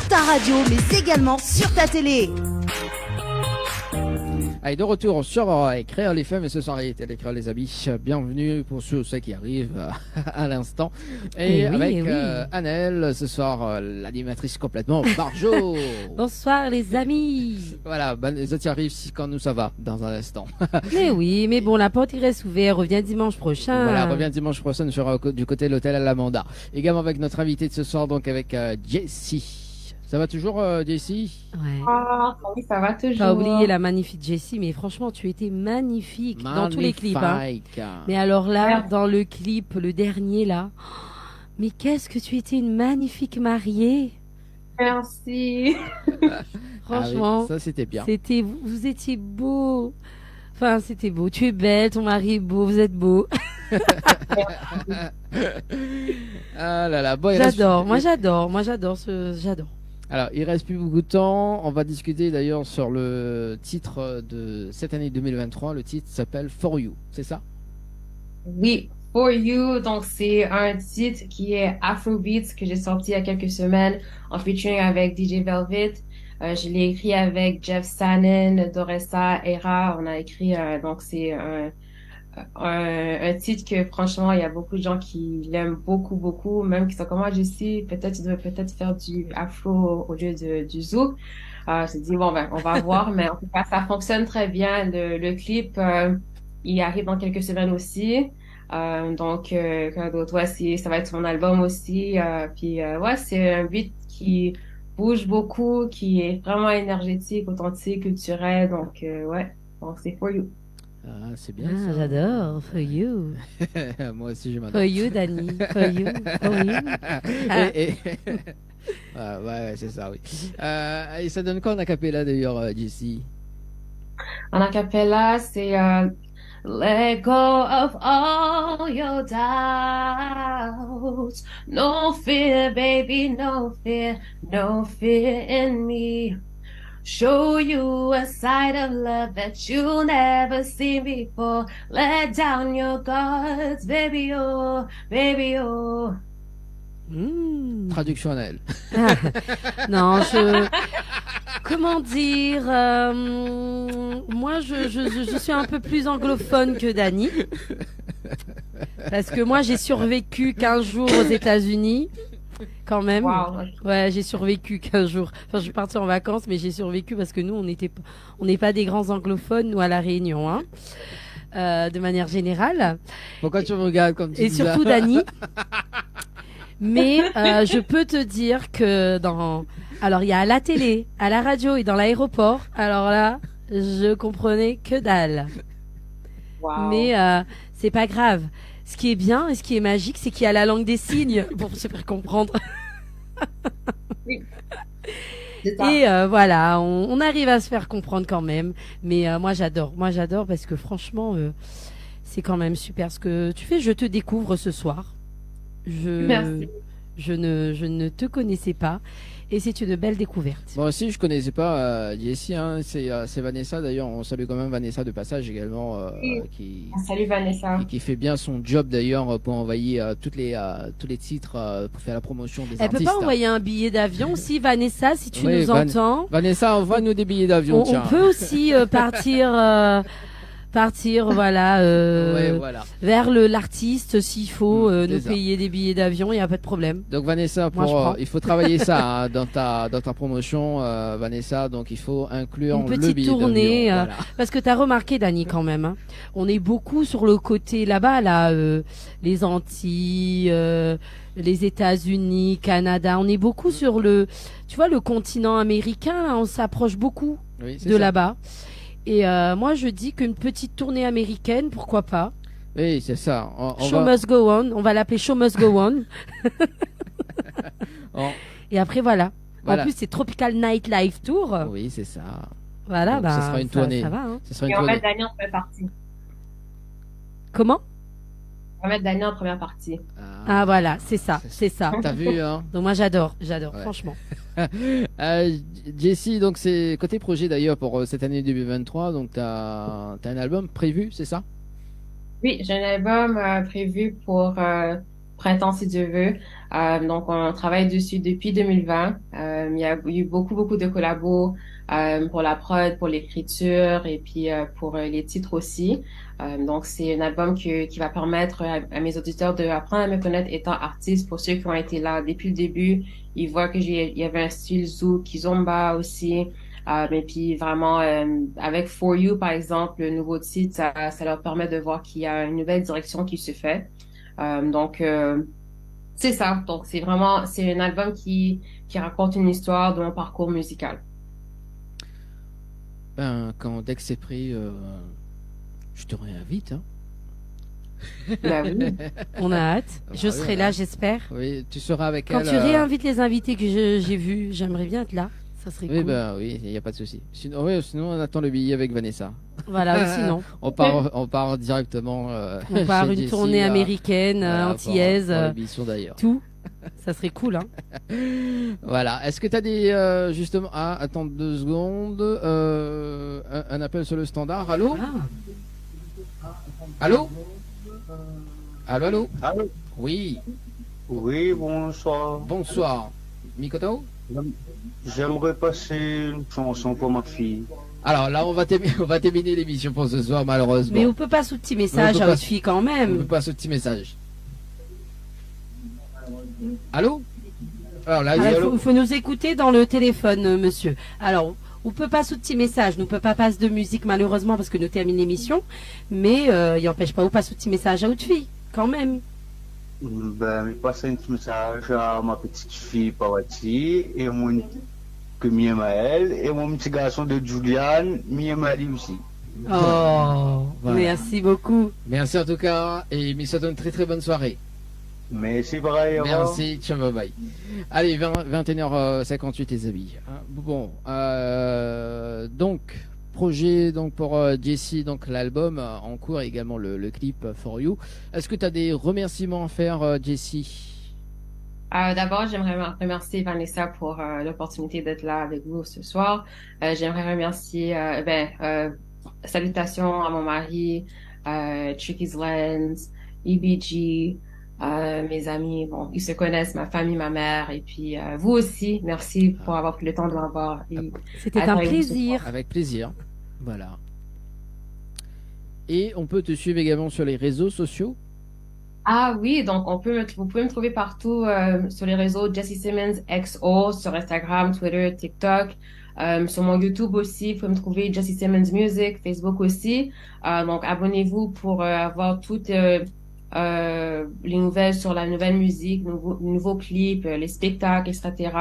ta radio, mais également sur ta télé. Allez, de retour sur Créole FM et ce soir, il était Créole les amis. Bienvenue pour ceux qui arrivent à l'instant. Et oui, avec oui. Annelle, ce soir, l'animatrice complètement Barjo. Bonsoir les amis. Voilà, les autres y arrivent quand nous ça va, dans un instant. Mais oui, mais bon, la porte il reste ouverte. Reviens dimanche prochain. Voilà, revient dimanche prochain du côté de l'hôtel à l'Amanda. Également avec notre invité de ce soir, donc avec Jessie. Ça va toujours, Jessie? Ouais. Ah, oui, ça va toujours. Pas oublier la magnifique Jessie, mais franchement, tu étais magnifique dans tous les clips. Hein. Magnifique. Mais alors là, Merci. dans le clip, le dernier là, mais qu'est-ce que tu étais une magnifique mariée. Merci. Franchement, Ah oui, ça c'était bien. c'était vous étiez beau. Enfin, c'était beau. Tu es belle, ton mari est beau, vous êtes beau. Ah là là, bon, il reste- J'adore. Moi, j'adore j'adore. Alors, il reste plus beaucoup de temps. On va discuter d'ailleurs sur le titre de cette année 2023. Le titre s'appelle For You, c'est ça? Oui, For You, donc c'est un titre qui est Afrobeat que j'ai sorti il y a quelques semaines en featuring avec DJ Velvet. Je l'ai écrit avec Jeff Sannen, Doressa, Era. On a écrit, donc c'est un titre que franchement, il y a beaucoup de gens qui l'aiment beaucoup, beaucoup, même qui sont comme moi, je sais, peut-être, il devrait peut-être faire du afro au lieu du zouk. J'ai dit, bon, ben, on va voir, mais en tout cas, ça fonctionne très bien. Le clip, il arrive dans quelques semaines aussi. Donc, quoi d'autre? Ouais, ça va être son album aussi. Puis, ouais, c'est un beat qui bouge beaucoup, qui est vraiment énergétique, authentique, culturel. Donc, ouais, donc c'est For You. Ah, c'est bien Ah, ça. j'adore. For you. Moi aussi, je m'adore. For you, Dani. For you. For you. Ah. Ah, ouais, c'est ça, oui. Et ça donne quoi en acapella d'ailleurs, Jessie? En acapella, c'est Let go of all your doubts. No fear, baby, no fear in me. Show you a side of love that you'll never seen before. Let down your guards, baby, oh, baby, oh. Traduction Annelle. Ah, non, comment dire, moi je suis un peu plus anglophone que Dani. Parce que moi j'ai survécu 15 jours aux États-Unis. Quand même. Wow. Ouais, j'ai survécu 15 jours. Enfin, je suis partie en vacances, mais j'ai survécu parce que nous, on n'est pas des grands anglophones, nous, à La Réunion, hein. De manière générale. Pourquoi tu me regardes comme tu Et dis surtout ça? Dani. Mais je peux te dire que alors il y a à la télé, à la radio et dans l'aéroport. Alors là, je comprenais que dalle. Wow. Mais c'est pas grave. Ce qui est bien et ce qui est magique, c'est qu'il y a la langue des signes pour se faire comprendre. C'est ça. Et voilà, on arrive à se faire comprendre quand même. Mais moi j'adore parce que franchement, c'est quand même super ce que tu fais. Je te découvre ce soir. Merci. Je ne te connaissais pas et c'est une belle découverte. Moi aussi, je connaissais pas Jessie, hein. C'est Vanessa d'ailleurs. On salue quand même Vanessa de passage également, Oui. qui Salut Vanessa. qui fait bien son job d'ailleurs pour envoyer tous les titres pour faire la promotion des Elle peut artistes. pas envoyer un billet d'avion aussi, Vanessa, si tu Oui, nous entends. Vanessa, envoie-nous des billets d'avion, On tiens. peut aussi partir voilà, Ouais, voilà. vers l'artiste s'il faut C'est nous ça. payer des billets d'avion, il n'y a pas de problème. Donc Vanessa, Moi, je prends. il faut travailler ça hein, dans ta promotion, Vanessa. Donc il faut inclure Une le petite billet tournée, d'avion, voilà. parce que tu as remarqué, Dani, quand même, hein, on est beaucoup sur le côté là-bas, là, les Antilles, les États-Unis, Canada, on est beaucoup sur le continent américain, là, on s'approche beaucoup Oui, c'est de ça. là-bas. Et moi, je dis qu'une petite tournée américaine, pourquoi pas. Oui, c'est ça. On Show va- must go on. On va l'appeler Show must go on. on- Et après, voilà. Voilà. En plus, c'est Tropical Nightlife Tour. Oui, c'est ça. Voilà, Donc, bah, ce sera une tournée. Ça va, hein. Ce sera une Et on va tournée. mettre Daniel en première partie. Comment? On va mettre Daniel en première partie. Ah, voilà, c'est ça, c'est ça. T'as vu, hein? Donc, moi, j'adore, Ouais. franchement. Jessie, donc c'est côté projet d'ailleurs pour cette année 2023. Donc t'as un album prévu, c'est ça? Oui, j'ai un album prévu pour printemps si Dieu veut. Donc on travaille dessus depuis 2020, Il y a eu beaucoup de collabos pour la prod, pour l'écriture et puis pour les titres aussi. Donc c'est un album qui va permettre à mes auditeurs d'apprendre à me connaître étant artiste. Pour ceux qui ont été là depuis le début, ils voient que il y avait un style zouk, kizomba aussi. Et puis vraiment avec For You par exemple, le nouveau titre, ça leur permet de voir qu'il y a une nouvelle direction qui se fait. Donc c'est ça. Donc c'est un album qui raconte une histoire de mon parcours musical. Dès que c'est pris, je te réinvite. Hein. Bah oui. On a hâte. Je serai là, j'espère. Oui, tu seras avec Quand elle. tu réinvites les invités que j'ai vus, j'aimerais bien être là. Ça serait cool. Oui, il n'y a pas de souci. Sinon, on attend le billet avec Vanessa. Voilà, ou sinon. on part directement. On part chez une Jessie, tournée américaine, antillaise. pour l'émission d'ailleurs. Tout. Ça serait cool, hein. Voilà. Est-ce que tu as des justement attends 2 secondes. Un appel sur le standard. Allô. Allô. Allô. Allô. Oui. Oui, bonsoir. Bonsoir. Mikoto. J'aimerais passer une chanson pour ma fille. Alors là, on va terminer l'émission pour ce soir, malheureusement. Mais on peut pas sous petit message à votre fille quand même. On peut pas sous petit message. Allô. Alors là, il faut nous écouter dans le téléphone, monsieur. Alors, on peut pas sous petit message, nous peut pas passer de musique malheureusement parce que nous terminons l'émission, mais il n'empêche pas ou pas sous petit message à votre fille, quand même. Ben, je passe un petit message à ma petite fille Pawati et que m'aime à elle et mon petit garçon de Julian m'aime à lui aussi. Oh, voilà. Merci beaucoup. Merci en tout cas et il me souhaite une très très bonne soirée. Merci pareil. Merci, ciao, bye bye. Allez, 21h58 les amis. Bon, donc projet donc pour Jessie, donc l'album en cours et également le clip For You. Est-ce que tu as des remerciements à faire, Jessie? D'abord, j'aimerais remercier Vanessa pour l'opportunité d'être là avec vous ce soir. J'aimerais remercier, salutations à mon mari, Tricky's Lens, EBG, mes amis, bon, ils se connaissent, ma famille, ma mère, et puis vous aussi, merci pour avoir pris le temps de m'avoir. C'était un plaisir. Avec plaisir, voilà. Et on peut te suivre également sur les réseaux sociaux? Ah oui, donc vous pouvez me trouver partout sur les réseaux Jessie Simmons XO, sur Instagram, Twitter, TikTok, sur mon YouTube aussi, vous pouvez me trouver Jessie Simmons Music, Facebook aussi. Donc abonnez-vous pour avoir toutes les nouvelles sur la nouvelle musique, nouveaux clips, les spectacles, etc.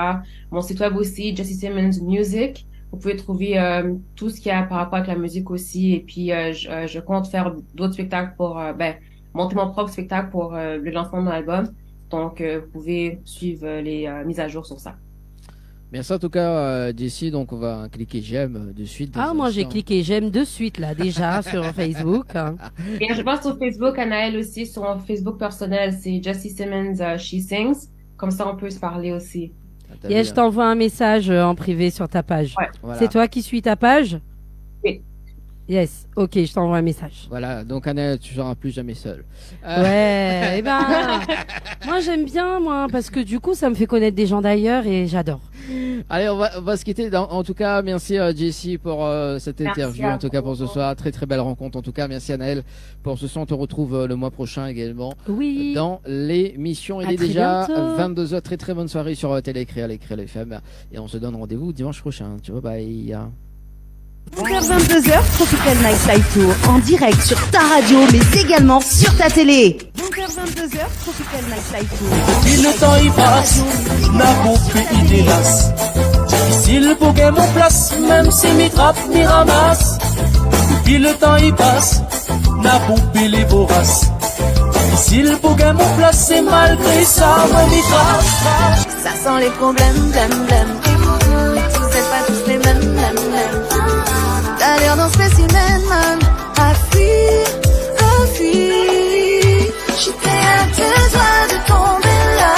Mon site web aussi, Jessie Simmons Music. Vous pouvez trouver tout ce qu'il y a par rapport avec la musique aussi. Et puis je compte faire d'autres spectacles pour monter mon propre spectacle pour le lancement de mon album. Donc, vous pouvez suivre les mises à jour sur ça. Merci en tout cas, Jessie. Donc, on va cliquer j'aime de suite. Moi, j'ai cliqué j'aime de suite, là, déjà, sur Facebook. Et je pense sur Facebook, Anaël aussi, sur mon Facebook personnel, c'est Jessie Simmons She Sings. Comme ça, on peut se parler aussi. Je t'envoie un message en privé sur ta page. Ouais. Voilà. C'est toi qui suis ta page? Oui. Yes, ok, je t'envoie un message. Voilà, donc Anna, tu seras plus jamais seule. Ouais, moi j'aime bien, parce que du coup ça me fait connaître des gens d'ailleurs et j'adore. Allez, on va se quitter. En tout cas, merci Jessie pour cette interview, en tout cas pour ce soir. Très très belle rencontre en tout cas. Merci Anaël pour ce soir. On te retrouve le mois prochain également. Oui. Dans l'émission. Il est déjà 22h. Très très bonne soirée sur Télé Créole FM. Et on se donne rendez-vous dimanche prochain. Ciao, bye. 20h-22h, Tropical Night Live Tour en direct sur ta radio mais également sur ta télé. 20h-22h, Tropical Night Live Tour. Depuis le temps il passe, n'a beau pays délace. Difficile pour gagner mon place, même si m'y trappe, m'y ramasse. Depuis le temps il passe, n'a beau pays les voraces. Difficile pour gagner mon place, c'est malgré ça, moi m'y trappe. Ça sent les problèmes, blême, blême. C'est pas tous les mêmes, mêmes. T'as l'air d'un spécimen, man. À fuir. J'étais à 2 doigts de tomber là,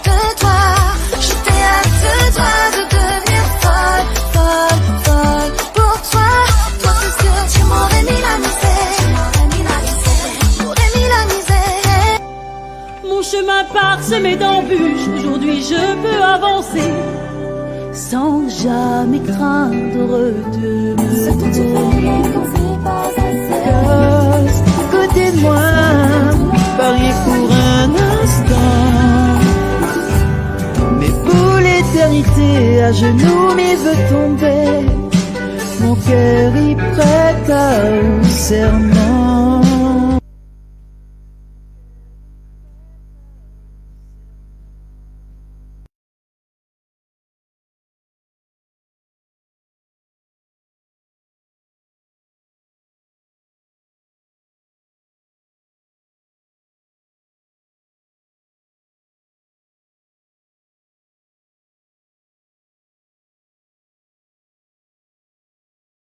de toi. J'étais à 2 doigts de devenir folle pour toi. Toi c'est sûr, tu m'aurais mis la misère. Mon chemin part semées d'embûches, aujourd'hui je peux avancer sans jamais craindre de me tromper. Cause, côté de moi, parier pour un instant, mais pour l'éternité, à genoux mes vœux tomber, mon cœur y prête à un serment.